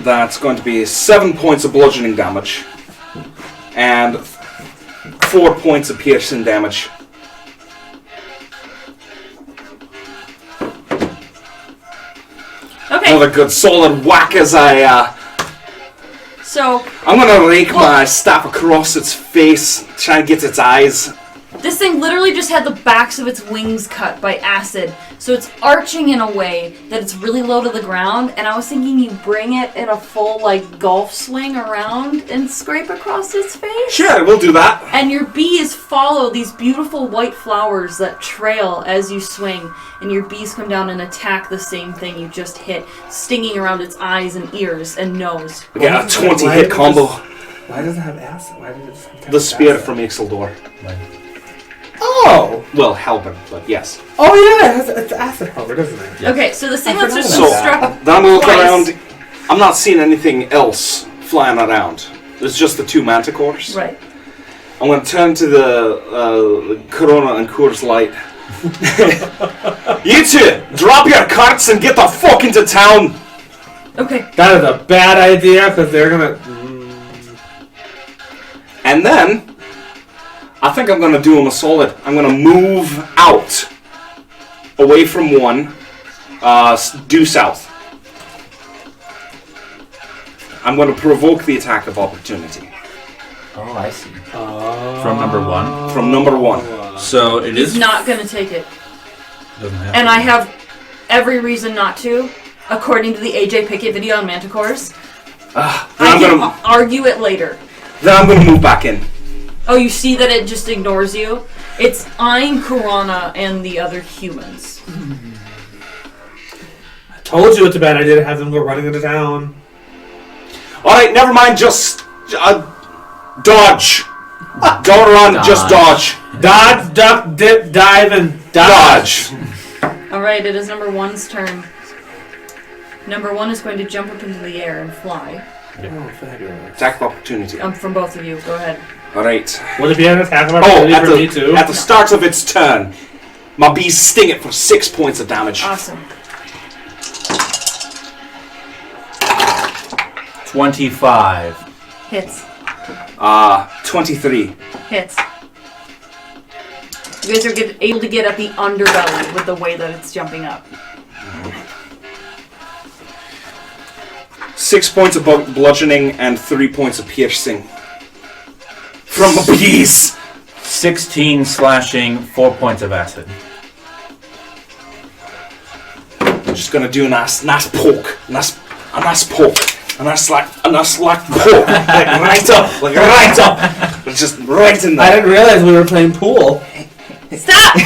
S2: that's going to be 7 points of bludgeoning damage and 4 points of piercing damage.
S1: Okay.
S2: Another good solid whack as
S1: So
S2: I'm gonna rake my staff across its face, try and get its eyes.
S1: this thing literally just had the backs of its wings cut by acid, so it's arching in a way that it's really low to the ground, and I was thinking you bring it in a full, like, golf swing around and scrape across its face.
S2: Sure, we'll do that.
S1: And your bees follow these beautiful white flowers that trail as you swing, and your bees come down and attack the same thing you just hit, stinging around its eyes and ears and nose.
S2: We get a 20 hit combo.
S3: Why does it have acid? Why did it just have
S2: The spear
S3: acid?
S2: from Ixeldor.
S3: Oh!
S2: Well, Halberd, but yes.
S3: Oh yeah, it's acid Halberd, isn't it?
S5: Yeah.
S1: Okay, so the thing
S3: I
S1: that's
S3: forgot
S1: just
S2: about
S1: struck
S2: Then I'm gonna look
S1: twice.
S2: around. I'm not seeing anything else flying around. There's just the 2 manticores.
S1: Right.
S2: I'm gonna turn to the Corona and Coors Light. You two, drop your carts and get the fuck into town!
S1: Okay.
S3: That is a bad idea because they're gonna.
S2: And then, I think I'm gonna do him a solid. I'm gonna move out, away from 1, due south. I'm gonna provoke the attack of opportunity
S4: Oh, I see.
S5: From number 1.
S2: from number 1.
S5: So it
S1: He's
S5: is.
S1: not going to take it.
S5: Doesn't have
S1: And
S5: to.
S1: I have every reason not to, according to the AJ Pickett video on Manticores.
S2: Then
S1: I
S2: I'm
S1: can
S2: gonna
S1: argue it later.
S2: move back in.
S1: Oh, you see that it just ignores you? It's I'm Kurana and the other humans.
S3: I told you it's a bad idea to have them go running into town.
S2: Alright, never mind, just dodge. Don't run, just dodge.
S3: Dodge, duck, dip, dive, and dodge.
S1: Alright, it is number 1's turn. Number 1 is going to jump up into the air and fly.
S3: Oh, fabulous.
S2: Attack of opportunity.
S1: From both of you. Go ahead.
S2: Alright.
S3: Would it be an attack of opportunity for me too?
S2: At the start of its turn, my bees sting it for 6 points of damage.
S1: Awesome.
S5: 25.
S1: Hits.
S2: 23.
S1: Hits. You guys are able to get at the underbelly with the way that it's jumping up.
S2: 6 points of bludgeoning and 3 points of piercing. From the bees!
S5: 16 slashing, 4 points of acid.
S2: I'm just gonna do a nice poke. A nice poke. A nice like poke. Right up. Just right in there.
S3: I didn't realize we were playing pool.
S1: Stop!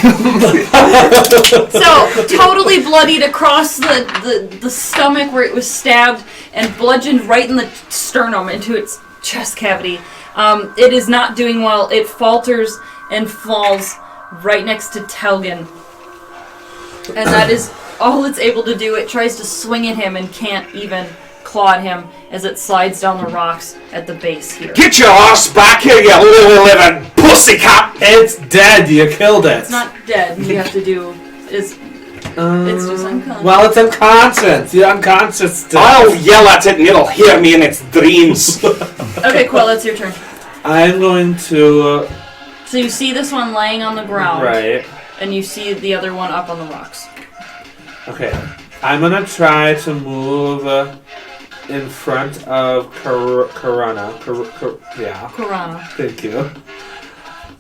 S1: So, totally bloodied across the stomach where it was stabbed and bludgeoned right in the sternum into its chest cavity. It is not doing well. It falters and falls right next to Telgen. And that is all it's able to do. It tries to swing at him and can't even claw at him as it slides down the rocks at the base here.
S2: Get your ass back here, you little living pussycat!
S3: It's dead. You killed it.
S1: It's not dead. You have to do is it's just unconscious.
S3: Well, it's unconscious. The unconscious stuff.
S2: I'll yell at it and it'll hear me in its dreams.
S1: Okay, Quill, it's your turn.
S3: I'm going to...
S1: So you see this one laying on the ground.
S3: Right.
S1: And you see the other one up on the rocks.
S3: Okay. I'm going to try to move in front of Kurana. Yeah.
S1: Kurana.
S3: Thank you.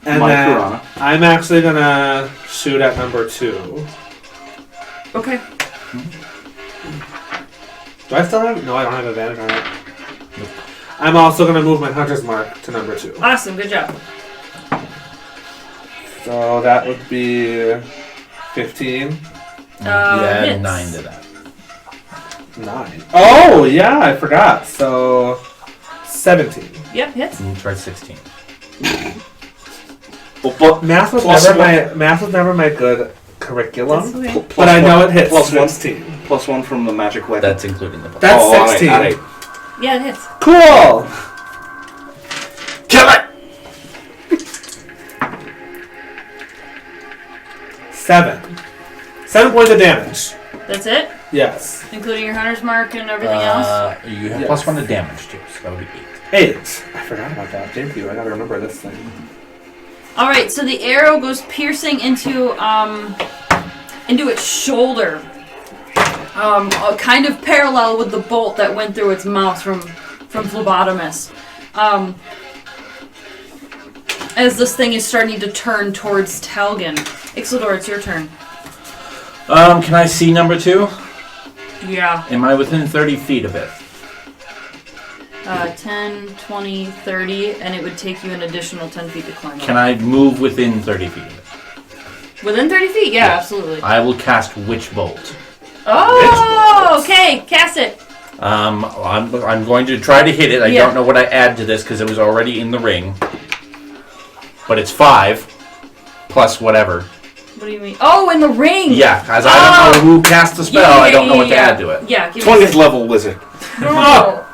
S3: And
S2: My
S3: then
S2: Kurana.
S3: I'm actually going to shoot at number 2.
S1: Okay.
S3: Do I still have... No, I don't have advantage on it. I'm also going to move my hunter's mark to number 2.
S1: Awesome, good job.
S3: So that would be 15.
S5: Yeah,
S1: Hits.
S5: 9 to that.
S3: 9. Oh, yeah, I forgot. So 17.
S1: Yep, hits.
S5: And you tried 16.
S2: But
S3: Math was never my good curriculum.
S1: That's okay.
S3: But I know it hits
S2: plus
S3: 16.
S2: Plus 1 from the magic weapon.
S5: That's including the plus.
S3: That's
S2: all right,
S3: 16.
S2: all right.
S1: Yeah, it hits.
S3: Cool!
S2: Kill it!
S3: 7. 7 points of damage.
S1: That's it?
S3: Yes.
S1: Including your hunter's mark and everything else?
S5: You have
S3: Yes.
S5: plus 1 to damage too, so that would be 8.
S3: 8. I forgot about that. Thank you. I gotta remember this thing.
S1: Alright, so the arrow goes piercing into its shoulder. Kind of parallel with the bolt that went through its mouth from Phlebotomus. As this thing is starting to turn towards Telgen. Ixildor, it's your turn.
S5: Can I see number 2?
S1: Yeah.
S5: Am I within 30 feet of it?
S1: 10, 20, 30, and it would take you an additional 10 feet to climb up.
S5: Can I move within 30 feet of it?
S1: Within 30 feet? Yeah,
S5: Yes.
S1: absolutely.
S5: I will cast Witch Bolt.
S1: Oh, okay, cast it.
S5: I'm going to try to hit it. I don't know what I add to this because it was already in the ring. But it's 5 plus whatever.
S1: What do you mean? Oh, in the ring!
S5: Yeah, as I don't know who cast the spell, I don't know what to add to it.
S1: Yeah, give
S2: 20th level wizard.
S1: No.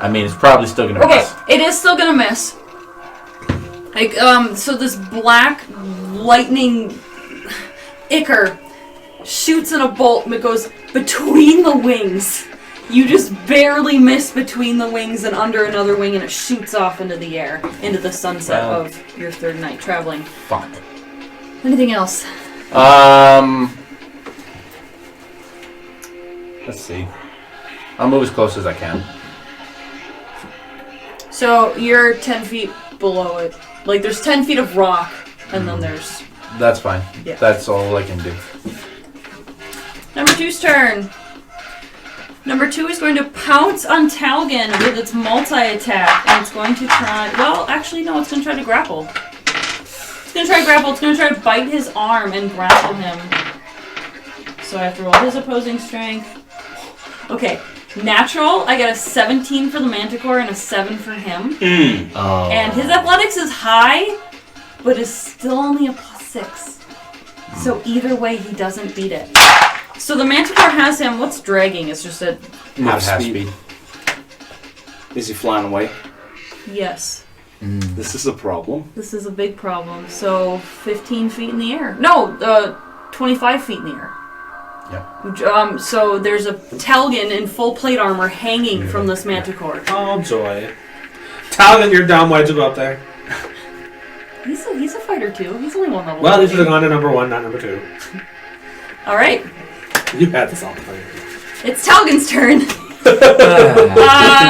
S5: I mean, it's probably still going to
S1: Okay,
S5: miss.
S1: it is still gonna miss. Like, so this black lightning ichor shoots in a bolt and it goes between the wings. You just barely miss between the wings and under another wing, and it shoots off into the air, into the sunset
S5: Wow.
S1: of your third night traveling.
S5: Fuck.
S1: Anything else?
S5: Let's see. I'll move as close as I can.
S1: So you're 10 feet below it. Like, there's 10 feet of rock, and then there's...
S5: That's fine.
S1: Yeah.
S5: That's all I can do.
S1: number 2's turn. Number 2 is going to pounce on Talgan with its multi-attack, and it's going to try... Well, actually, no, it's going to try to grapple. It's going to try to grapple. It's going to try to bite his arm and grapple him. So I have to roll his opposing strength. Okay, natural, I got a 17 for the Manticore and a 7 for him.
S4: Oh.
S1: And his athletics is high, but is still only a +6. So either way, he doesn't beat it. So the Manticore has him. What's dragging? It's just a...
S2: Half speed. Is he flying away?
S1: Yes.
S2: This is a problem.
S1: This is a big problem. So 15 feet in the air. No, 25 feet in the air.
S5: Yeah.
S1: So there's a Talgan in full plate armor hanging from this Manticore.
S3: Oh, joy. Talgan, you're dumb. Why'd you go up there?
S1: He's a fighter too. He's only one level.
S3: Well, you should have gone to number 1, not number 2.
S1: All right.
S3: You had this all the time.
S1: It's Talgan's turn.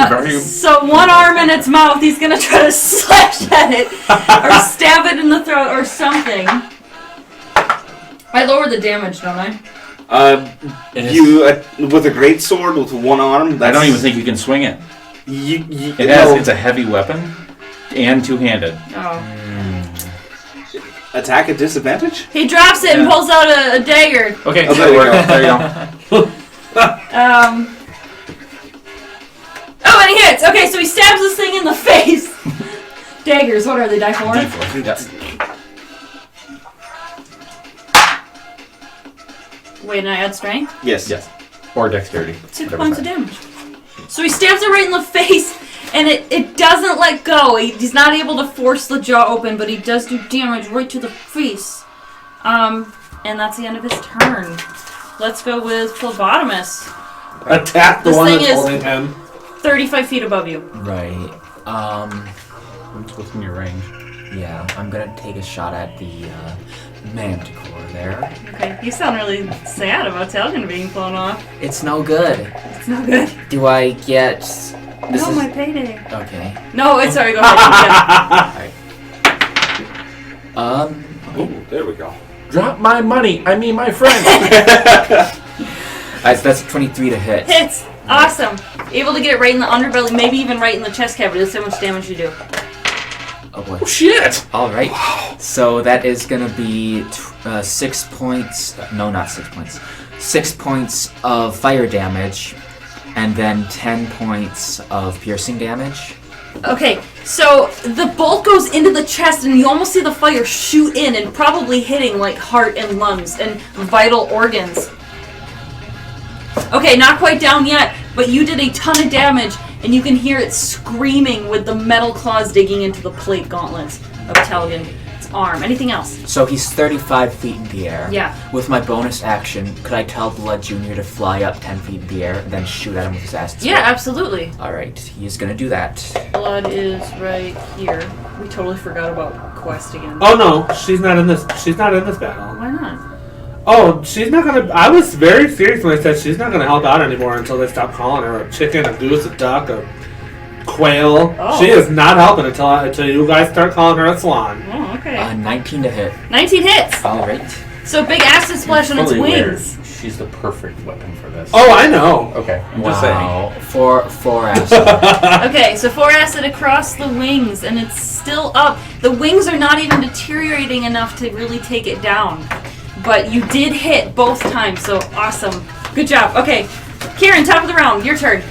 S5: Very-
S1: So one arm in its mouth, he's gonna try to slash at it, or stab it in the throat, or something. I lower the damage, don't I?
S2: You with a great sword with one arm.
S5: I don't even think you can swing it. It's a heavy weapon and two-handed.
S1: Oh.
S2: Attack at disadvantage.
S1: He drops it and pulls out a dagger.
S5: Okay,
S2: Oh, there you go.
S5: There you go.
S1: Oh, and he hits. Okay, so he stabs this thing in the face. Daggers, what are they? Die 4?
S5: Yes.
S1: Wait, and I add strength?
S2: Yes.
S5: Yes. Or dexterity.
S1: 6 points of damage. So he stabs it right in the face, and it doesn't let go. He's not able to force the jaw open, but he does do damage right to the face. And that's the end of his turn. Let's go with Phlebotomist.
S3: Attack the
S1: This
S3: one
S1: thing
S3: that's
S1: is-
S3: holding him.
S1: 35 feet above you.
S4: Right.
S5: It's within your range.
S4: Yeah, I'm gonna take a shot at the Manticore there.
S1: Okay, you sound really sad about Talgan being blown off.
S4: It's no good.
S1: It's not good.
S4: Do I get...
S1: No, my payday.
S4: Okay.
S1: No, it's sorry, go ahead.
S2: Oh, there we go.
S5: Drop my money. I mean my friend.
S4: That's 23 to hit.
S1: Hits. Awesome. Able to get it right in the underbelly, maybe even right in the chest cavity. That's how much damage you do.
S4: Oh boy.
S5: Oh shit!
S4: Alright. So that is gonna be 6 points... No, not 6 points. 6 points of fire damage, and then 10 points of piercing damage.
S1: Okay, so the bolt goes into the chest and you almost see the fire shoot in and probably hitting like heart and lungs and vital organs. Okay, not quite down yet, but you did a ton of damage and you can hear it screaming with the metal claws digging into the plate gauntlets of Talgan's arm. Anything else?
S4: So he's 35 feet in the air.
S1: Yeah.
S4: With my bonus action, could I tell Blood Jr. to fly up 10 feet in the air and then shoot at him with his ass?
S1: Yeah, absolutely.
S4: Alright, he's gonna do that.
S1: Blood is right here. We totally forgot about Quest again.
S3: Oh no, she's not in this. She's not in this battle.
S1: Why not?
S3: Oh, she's not gonna. I was very serious when I said she's not gonna help out anymore until they stop calling her a chicken, a goose, a duck, a quail.
S1: Oh.
S3: She is not helping until you guys start calling her a swan.
S1: Oh, okay.
S4: 19 to hit.
S1: 19 hits!
S4: Alright.
S1: So big acid splash on its
S5: Fully aware
S1: wings.
S5: She's the perfect weapon for this.
S3: Oh, I know.
S5: Okay, I'm just saying.
S4: Wow. Four acid.
S1: Okay, so 4 acid across the wings, and it's still up. The wings are not even deteriorating enough to really take it down. But you did hit both times, so awesome. Good job. Okay, Kieran, top of the round, your turn.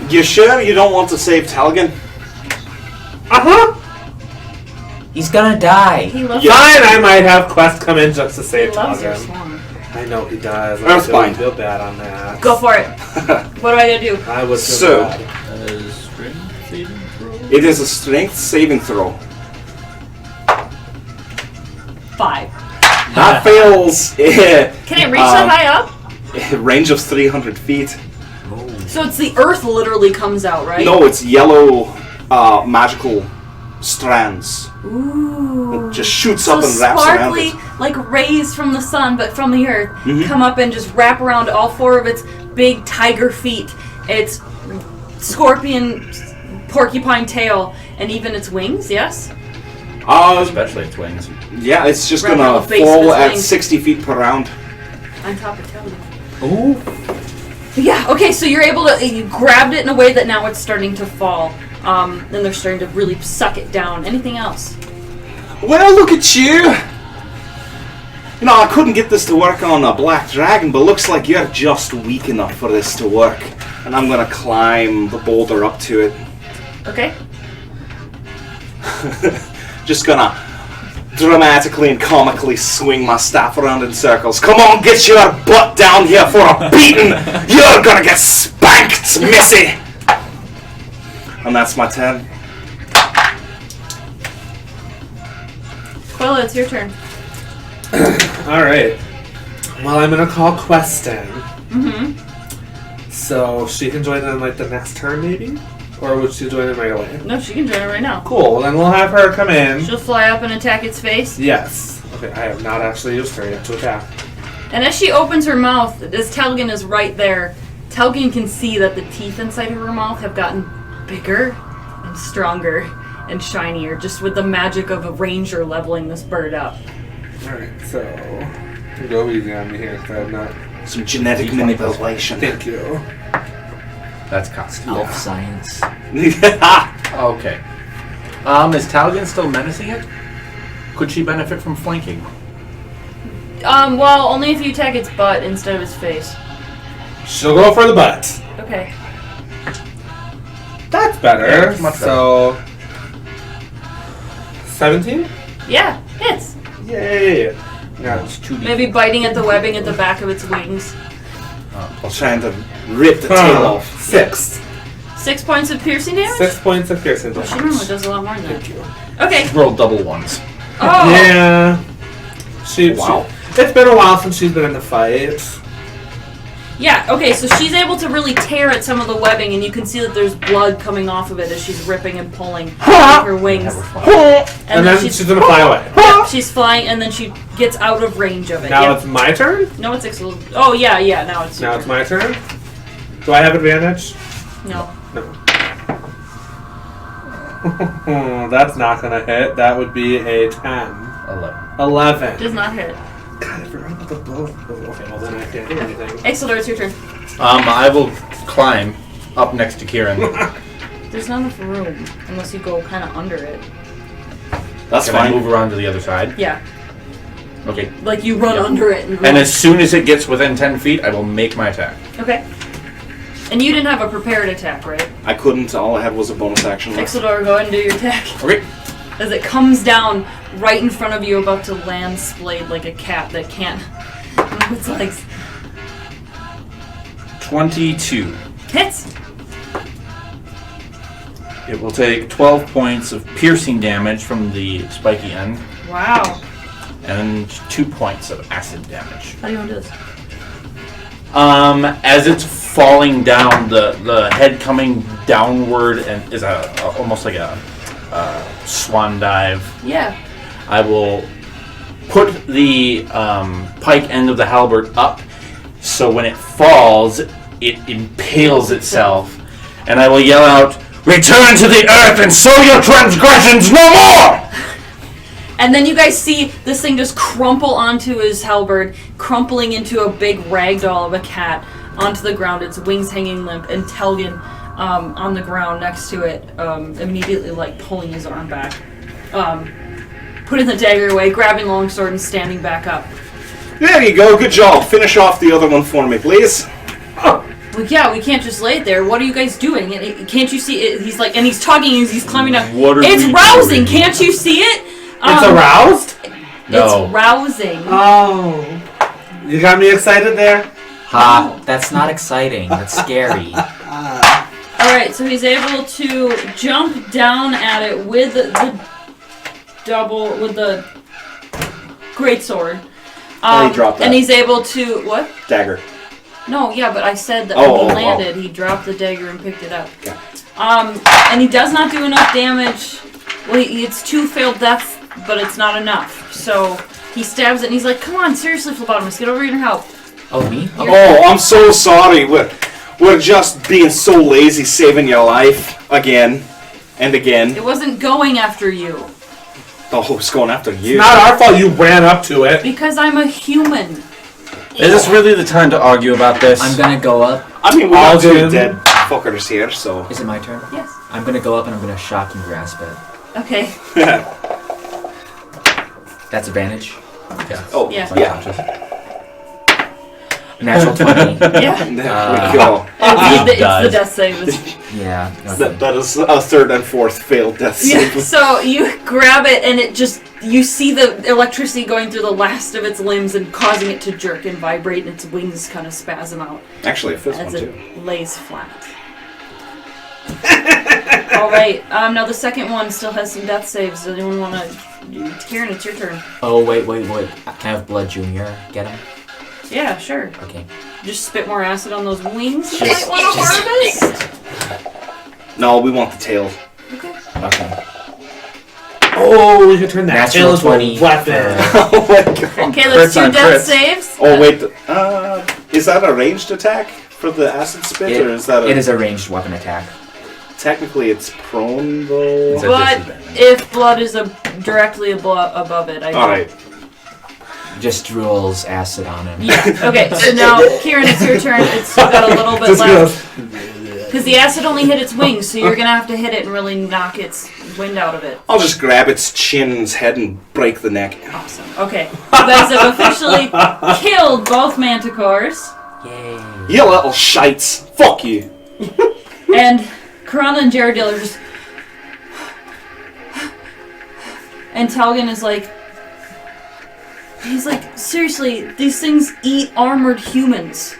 S2: You sure you don't want to save Talgan?
S3: Uh-huh.
S4: He's gonna die.
S1: He loves
S3: Fine, I might have Quest come in just to
S1: He
S3: save
S1: loves your
S3: Talgan.
S1: swan.
S3: I know he does.
S2: Earthbind.
S3: I feel bad on that.
S1: Go for it. What do I gotta do?
S3: I was
S2: So-
S3: bad.
S5: Strength saving throw?
S2: It is a strength saving throw.
S1: 5.
S2: That fails.
S1: Can it reach that high up?
S2: Range of 300 feet.
S1: So it's the earth literally comes out, right?
S2: No, it's yellow magical strands.
S1: Ooh.
S2: It just shoots
S1: So
S2: up and wraps around
S1: sparkly,
S2: it.
S1: like rays from the sun, but from the earth,
S2: Mhm.
S1: come up and just wrap around all 4 of its big tiger feet, its scorpion, porcupine tail, and even its wings, yes?
S5: Especially its wings.
S2: Yeah, it's just
S1: Wrap around
S2: gonna
S1: the base of
S2: fall
S1: its
S2: at
S1: wings.
S2: 60 feet per round.
S1: On top of Telly.
S3: Ooh.
S1: Yeah, okay, so you're able to, you grabbed it in a way that now it's starting to fall. And they're starting to really suck it down. Anything else?
S2: Well, look at you! You know, I couldn't get this to work on a black dragon, but looks like you're just weak enough for this to work. And I'm gonna climb the boulder up to it.
S1: Okay.
S2: Just gonna dramatically and comically swing my staff around in circles. Come on, get your butt down here for a beating! You're gonna get spanked, missy! And that's my turn.
S1: Quilla, it's your turn.
S3: Alright. Well, I'm gonna call Questing.
S1: Mm-hmm.
S3: So she can join in like the next turn, maybe? Or would she join in right away?
S1: No, she can join it right now.
S3: Cool, well, then we'll have her come in.
S1: She'll fly up and attack its face.
S3: Yes. Okay, I have not actually used her yet to attack.
S1: And as she opens her mouth, as Telgin is right there, Telgin can see that the teeth inside of her mouth have gotten bigger and stronger and shinier, just with the magic of a ranger leveling this bird up.
S3: Alright, so go easy on me here, because I have not.
S2: Some genetic manipulation.
S3: Thank you.
S5: That's cost.
S4: Elf science.
S5: Okay. Is Talgan still menacing it? Could she benefit from flanking?
S1: Well, only if you attack its butt instead of its face.
S3: She'll go for the butt.
S1: Okay.
S3: That's better.
S5: Yeah, that's much better.
S3: So 17?
S1: Yeah, hits.
S3: Yay! Yeah.
S5: It's 2D.
S1: Maybe biting at the webbing at the back of its wings.
S2: I'll try to rip the tail off.
S3: 6.
S1: 6 points of piercing damage?
S3: 6 points of piercing
S1: Well,
S3: damage.
S1: she normally does a lot more than that.
S3: Thank you.
S1: Okay.
S5: Roll double ones.
S1: Oh!
S3: Yeah.
S2: Wow.
S3: It's been a while since she's been in the fight.
S1: Yeah, okay, so she's able to really tear at some of the webbing, and you can see that there's blood coming off of it as she's ripping and pulling with her wings.
S3: And then she's gonna fly away.
S1: Yep, she's flying, and then she gets out of range of it.
S3: Now
S1: Yep.
S3: it's my turn?
S1: No, it's Ixel. Oh, yeah, now it's your
S3: Now it's
S1: turn.
S3: my turn? Do I have advantage?
S1: No.
S3: No. That's not gonna hit. That would be a 10. 11.
S1: Does not hit.
S3: God, I forgot about the bow. Okay, well then I can't do anything.
S1: Ixeldor, it's your turn.
S5: I will climb up next to Kieran.
S1: There's not enough room, unless you go kind of under it.
S2: That's
S5: Can I
S2: fine.
S5: move around to the other side?
S1: Yeah,
S5: Okay.
S1: like you run under it.
S5: And as soon as it gets within 10 feet, I will make my attack.
S1: Okay. And you didn't have a prepared attack, right?
S2: I couldn't. All I had was a bonus action left.
S1: Ixeldor, go ahead and do your attack.
S5: Okay.
S1: As it comes down right in front of you, about to land splayed like a cat that can't move its legs.
S5: 22.
S1: Hits!
S5: It will take 12 points of piercing damage from the spiky end,
S1: Wow.
S5: and 2 points of acid damage.
S1: How do you want to do this?
S5: As it's falling down, the head coming downward and is almost like a swan dive.
S1: Yeah.
S5: I will put the pike end of the halberd up, so when it falls, it impales itself, and I will yell out, "Return to the earth and sow your transgressions no more!"
S1: And then you guys see this thing just crumple onto his halberd, crumpling into a big ragdoll of a cat onto the ground, its wings hanging limp, and Telgin on the ground next to it, immediately like pulling his arm back. Putting the dagger away, grabbing longsword, and standing back up.
S2: There you go. Good job. Finish off the other one for me, please.
S1: Well, yeah, we can't just lay it there. What are you guys doing? Can't you see it? He's like, and he's tugging as he's climbing down.
S5: What are
S1: It's
S5: we
S1: rousing.
S5: doing?
S1: Can't you see it?
S3: It's aroused?
S5: No.
S1: It's rousing.
S3: Oh. You got me excited there?
S4: Ha, that's not exciting. That's scary.
S1: Alright, so he's able to jump down at it with the greatsword.
S2: He dropped that.
S1: And he's able to, what?
S2: Dagger.
S1: No, yeah, but I said that
S2: Oh,
S1: when he
S2: oh,
S1: landed, he dropped the dagger and picked it up.
S2: Yeah.
S1: And he does not do enough damage. Well, it's 2 failed deaths, but it's not enough. So he stabs it and he's like, "Come on, seriously, Phlebotomist, get over here and help."
S4: Oh, me?
S2: Oh, I'm so sorry. We're just being so lazy saving your life again and again.
S1: It wasn't going after you.
S2: Oh, it's going after you.
S3: Not our fault you ran up to it.
S1: Because I'm a human.
S5: Is this really the time to argue about this?
S4: I'm gonna go up.
S2: I mean, we got two
S3: Alden.
S2: dead fuckers here, so.
S4: Is it my turn?
S1: Yes.
S4: I'm gonna go up and I'm gonna shock and grasp it.
S1: Okay.
S4: That's advantage.
S5: Yeah.
S2: Oh,
S1: Yeah.
S2: yeah.
S4: Natural 20.
S1: Yeah.
S2: There we go.
S1: It's the
S5: dies.
S1: death save.
S4: Yeah. Okay.
S2: That is a third and fourth failed death
S1: Yeah.
S2: save.
S1: So you grab it and it just, you see the electricity going through the last of its limbs and causing it to jerk and vibrate, and its wings kind of spasm out
S2: Actually, a fifth
S1: as
S2: one,
S1: it
S2: too.
S1: lays flat. Alright, now the second one still has some death saves. Does anyone want to... Kieran, it's your turn.
S4: Oh, wait. Can I have Blood Junior get him?
S1: Yeah, sure.
S4: Okay.
S1: Just spit more acid on those wings you
S4: Just-
S1: might want to harvest.
S2: No, we want the tail.
S1: Okay.
S4: Okay.
S3: Oh, we could turn that
S4: Natural
S3: tail into
S4: 20.
S3: a weapon.
S2: Oh my god.
S1: Okay, let's
S5: Crits
S1: do
S5: on
S1: death
S5: crits.
S1: saves.
S2: Oh, wait. Is that a ranged attack for the acid spit, or is that a...
S4: It is a ranged weapon attack.
S2: Technically, it's prone, though.
S5: It's a
S1: But
S5: disadvantage.
S1: if blood is directly above it, I don't.
S2: Alright.
S4: Just drools acid on him.
S1: Yeah. Okay. So now, Kieran, it's your turn. It's still got a little bit
S3: Just
S1: left
S3: goes,
S1: because the acid only hit its wings, so you're gonna have to hit it and really knock its wind out of it.
S2: I'll just grab its chin's head and break the neck.
S1: Awesome. Okay. You guys have officially killed both manticores,
S4: Yay.
S2: You little shites. Fuck you.
S1: and Karana and Jaredil are just. And Talgan is like. He's like, seriously, these things eat armored humans.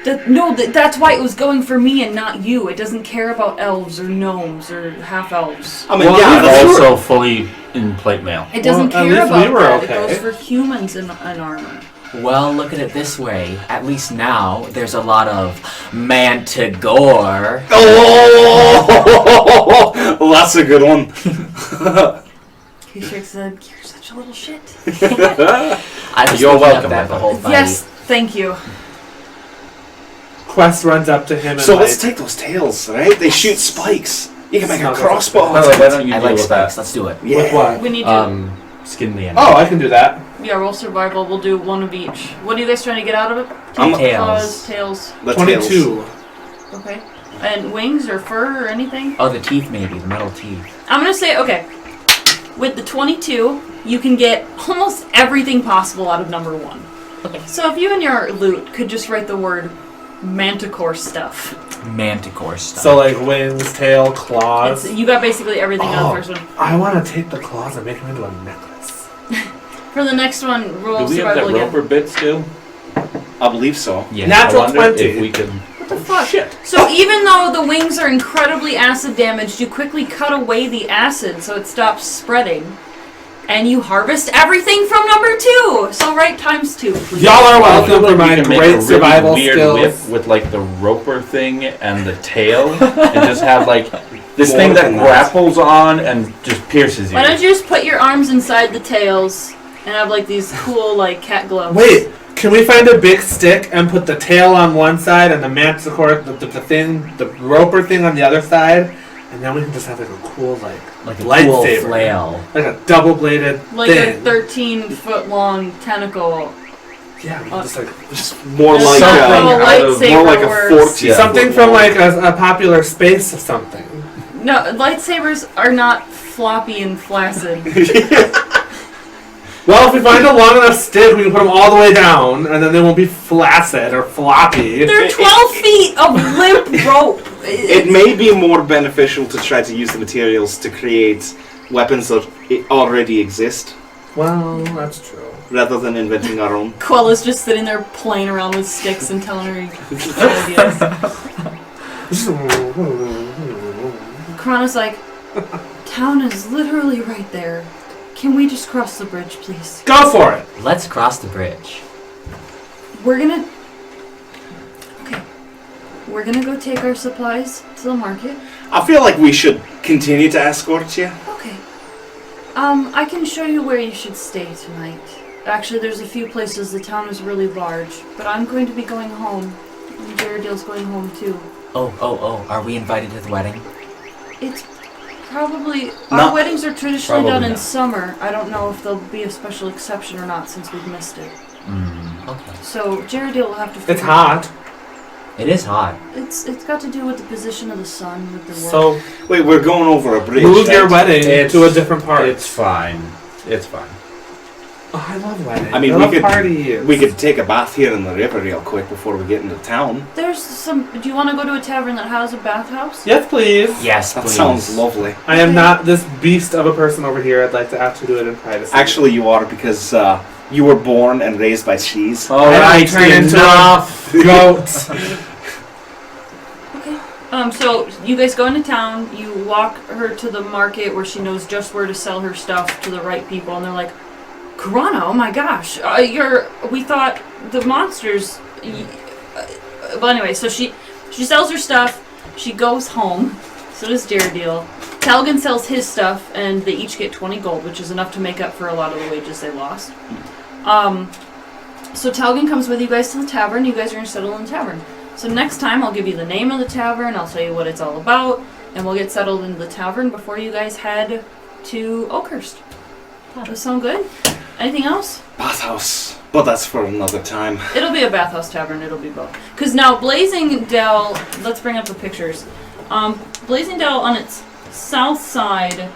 S1: That's why it was going for me and not you. It doesn't care about elves or gnomes or half-elves.
S2: I mean,
S3: Well,
S2: yeah,
S3: I'm
S2: that's
S5: Also fully in plate mail.
S1: It doesn't
S3: Well, at
S1: care
S3: least
S1: about
S3: we were
S1: that.
S3: okay.
S1: It goes for humans in armor.
S4: Well, look at it this way. At least now, there's a lot of manticore.
S2: Oh, well, that's a good one.
S1: Kishik said, "You're such a little shit."
S4: I was
S5: You're
S4: thinking
S5: welcome,
S4: of that the
S5: Michael.
S4: whole fight.
S1: Yes, thank you.
S3: Quest runs up to him and
S2: So
S3: like,
S2: let's take those tails, right? They shoot spikes. You can make a
S3: Smells like
S2: crossbow.
S5: By the way, why don't you
S4: I
S5: deal
S4: like
S5: with
S4: spikes.
S5: that?
S4: Let's do it.
S3: with
S2: Yeah.
S3: what?
S1: We need to.
S5: Skin the enemy.
S3: Oh, I can do that.
S1: Yeah, roll survival. We'll do one of each. What are you guys trying to get out of it?
S2: I'm-
S1: Claws, tails.
S2: The tails.
S3: 22.
S1: Okay. And wings or fur or anything?
S4: Oh, the teeth maybe. The metal teeth.
S1: I'm gonna say, okay. With the 22, you can get almost everything possible out of number 1.
S4: Okay.
S1: So if you and your loot could just write the word manticore stuff.
S4: Manticore stuff.
S3: So like wings, tail, claws.
S1: You got basically everything out of the first one.
S3: I want to take the claws and make them into a necklace.
S1: For the next one, roll
S5: Do we have that
S1: survival again.
S5: roper bit still?
S2: I believe so.
S4: yeah.
S3: Natural
S5: I wonder
S3: 20.
S5: if we can...
S1: What the fuck? So even though the wings are incredibly acid damaged, you quickly cut away the acid so it stops spreading. And you harvest everything from number 2! So write ×2, please.
S3: Y'all are
S5: I
S3: welcome
S5: feel
S3: for
S5: like we
S3: my
S5: can make a
S3: great
S5: really
S3: survival
S5: weird
S3: skills.
S5: whip with like the roper thing and the tail, and just have like this
S2: More
S5: thing that
S2: than that.
S5: grapples on and just pierces you.
S1: Why don't you just put your arms inside the tails and have like these cool like cat gloves?
S3: Wait, can we find a big stick and put the tail on one side and the manticore, the thing, the roper thing on the other side, and then we can just have like a cool like
S4: like a
S3: lightsaber.
S4: cool flail.
S3: Like a double-bladed
S1: Like
S3: thing.
S1: a 13-foot-long tentacle.
S3: Yeah, we can just like
S2: Just more like
S1: Something
S2: a,
S1: a lightsaber
S2: more like a
S1: works.
S2: 14.
S5: Yeah.
S3: something from like a popular space or something.
S1: No, lightsabers are not floppy and flaccid.
S3: Well, if we find a long enough stick, we can put them all the way down, and then they won't be flaccid or floppy.
S1: They're 12 feet of limp rope.
S2: It may be more beneficial to try to use the materials to create weapons that already exist,
S3: Well, that's true.
S2: rather than inventing our own.
S1: Quella's just sitting there playing around with sticks and telling her ideas. Krana's like, town is literally right there. Can we just cross the bridge, please?
S3: Go for it!
S4: Let's cross the bridge.
S1: We're gonna go take our supplies to the market.
S2: I feel like we should continue to escort you.
S1: Okay. I can show you where you should stay tonight. Actually, there's a few places. The town is really large, but I'm going to be going home. And Jaredil's going home too.
S4: Oh. Are we invited to the wedding?
S1: It's probably...
S2: Not-
S1: Our weddings are traditionally
S5: Probably
S1: done in
S5: not.
S1: summer. I don't know if there'll be a special exception or not since we've missed it.
S4: Okay.
S1: So Jaredale will have to figure
S3: It's hot.
S4: It is hot.
S1: It's got to do with the position of the sun with the world.
S3: So
S2: Wait, we're going over a bridge.
S3: move your
S2: right?
S3: wedding
S5: It's-
S3: to a different part.
S5: It's fine. It's fine.
S3: Oh, I love weddings.
S2: I mean,
S3: I
S2: we
S3: love
S2: could
S3: parties.
S2: we could take a bath here in the river real quick before we get into town.
S1: There's some. Do you want to go to a tavern that has a bathhouse?
S3: Yes, please.
S4: Yes,
S2: That
S4: please.
S2: sounds lovely.
S3: I am not this beast of a person over here. I'd like to actually do it in privacy.
S2: Actually, you are because you were born and raised by cheese.
S5: All
S3: I
S5: right,
S3: turn into
S5: enough.
S3: goat.
S1: Okay. So you guys go into town. You walk her to the market where she knows just where to sell her stuff to the right people, and they're like, "Karana, oh my gosh, we thought the monsters." Well, anyway, so she sells her stuff. She goes home. So does Daredale. Talgan sells his stuff, and they each get 20 gold, which is enough to make up for a lot of the wages they lost. So Talgan comes with you guys to the tavern. You guys are going to settle in the tavern. So next time I'll give you the name of the tavern, I'll tell you what it's all about, and we'll get settled into the tavern before you guys head to Oakhurst. Does that sound good? Anything else?
S2: Bathhouse. But that's for another time.
S1: It'll be a bathhouse tavern, it'll be both. Because now Blazing Dell, let's bring up the pictures. Blazing Dell on its south side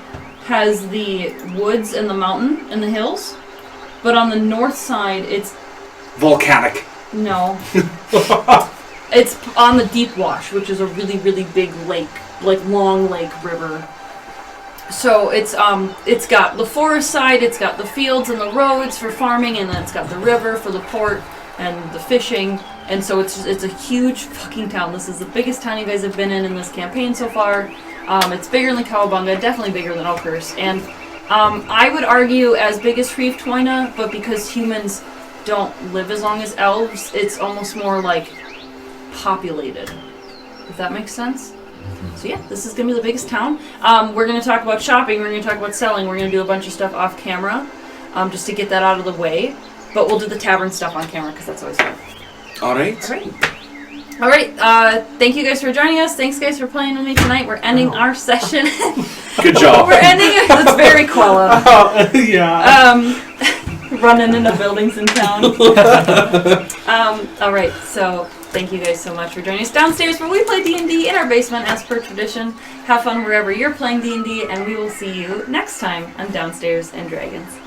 S1: has the woods and the mountain and the hills, but on the north side it's
S2: Volcanic.
S1: no. It's on the Deep Wash, which is a really, really big lake, like long lake river. So it's got the forest side, it's got the fields and the roads for farming, and then it's got the river for the port and the fishing. And so it's a huge fucking town. This is the biggest town you guys have been in this campaign so far. It's bigger than Cowabunga, definitely bigger than Oakhurst, and I would argue as big as Shreve Toyna, but because humans don't live as long as elves, it's almost more like populated, if that makes sense. So yeah, this is going to be the biggest town. We're going to talk about shopping, we're going to talk about selling, we're going to do a bunch of stuff off camera, just to get that out of the way, but we'll do the tavern stuff on camera because that's always fun.
S2: Alright.
S1: Alright, thank you guys for joining us. Thanks guys for playing with me tonight. We're ending our session.
S2: Good job.
S1: We're ending it. That's very Quella.
S3: Oh, yeah.
S1: Running into buildings in town. Alright, so thank you guys so much for joining us downstairs where we play D&D in our basement as per tradition. Have fun wherever you're playing D&D, and we will see you next time on Downstairs and Dragons.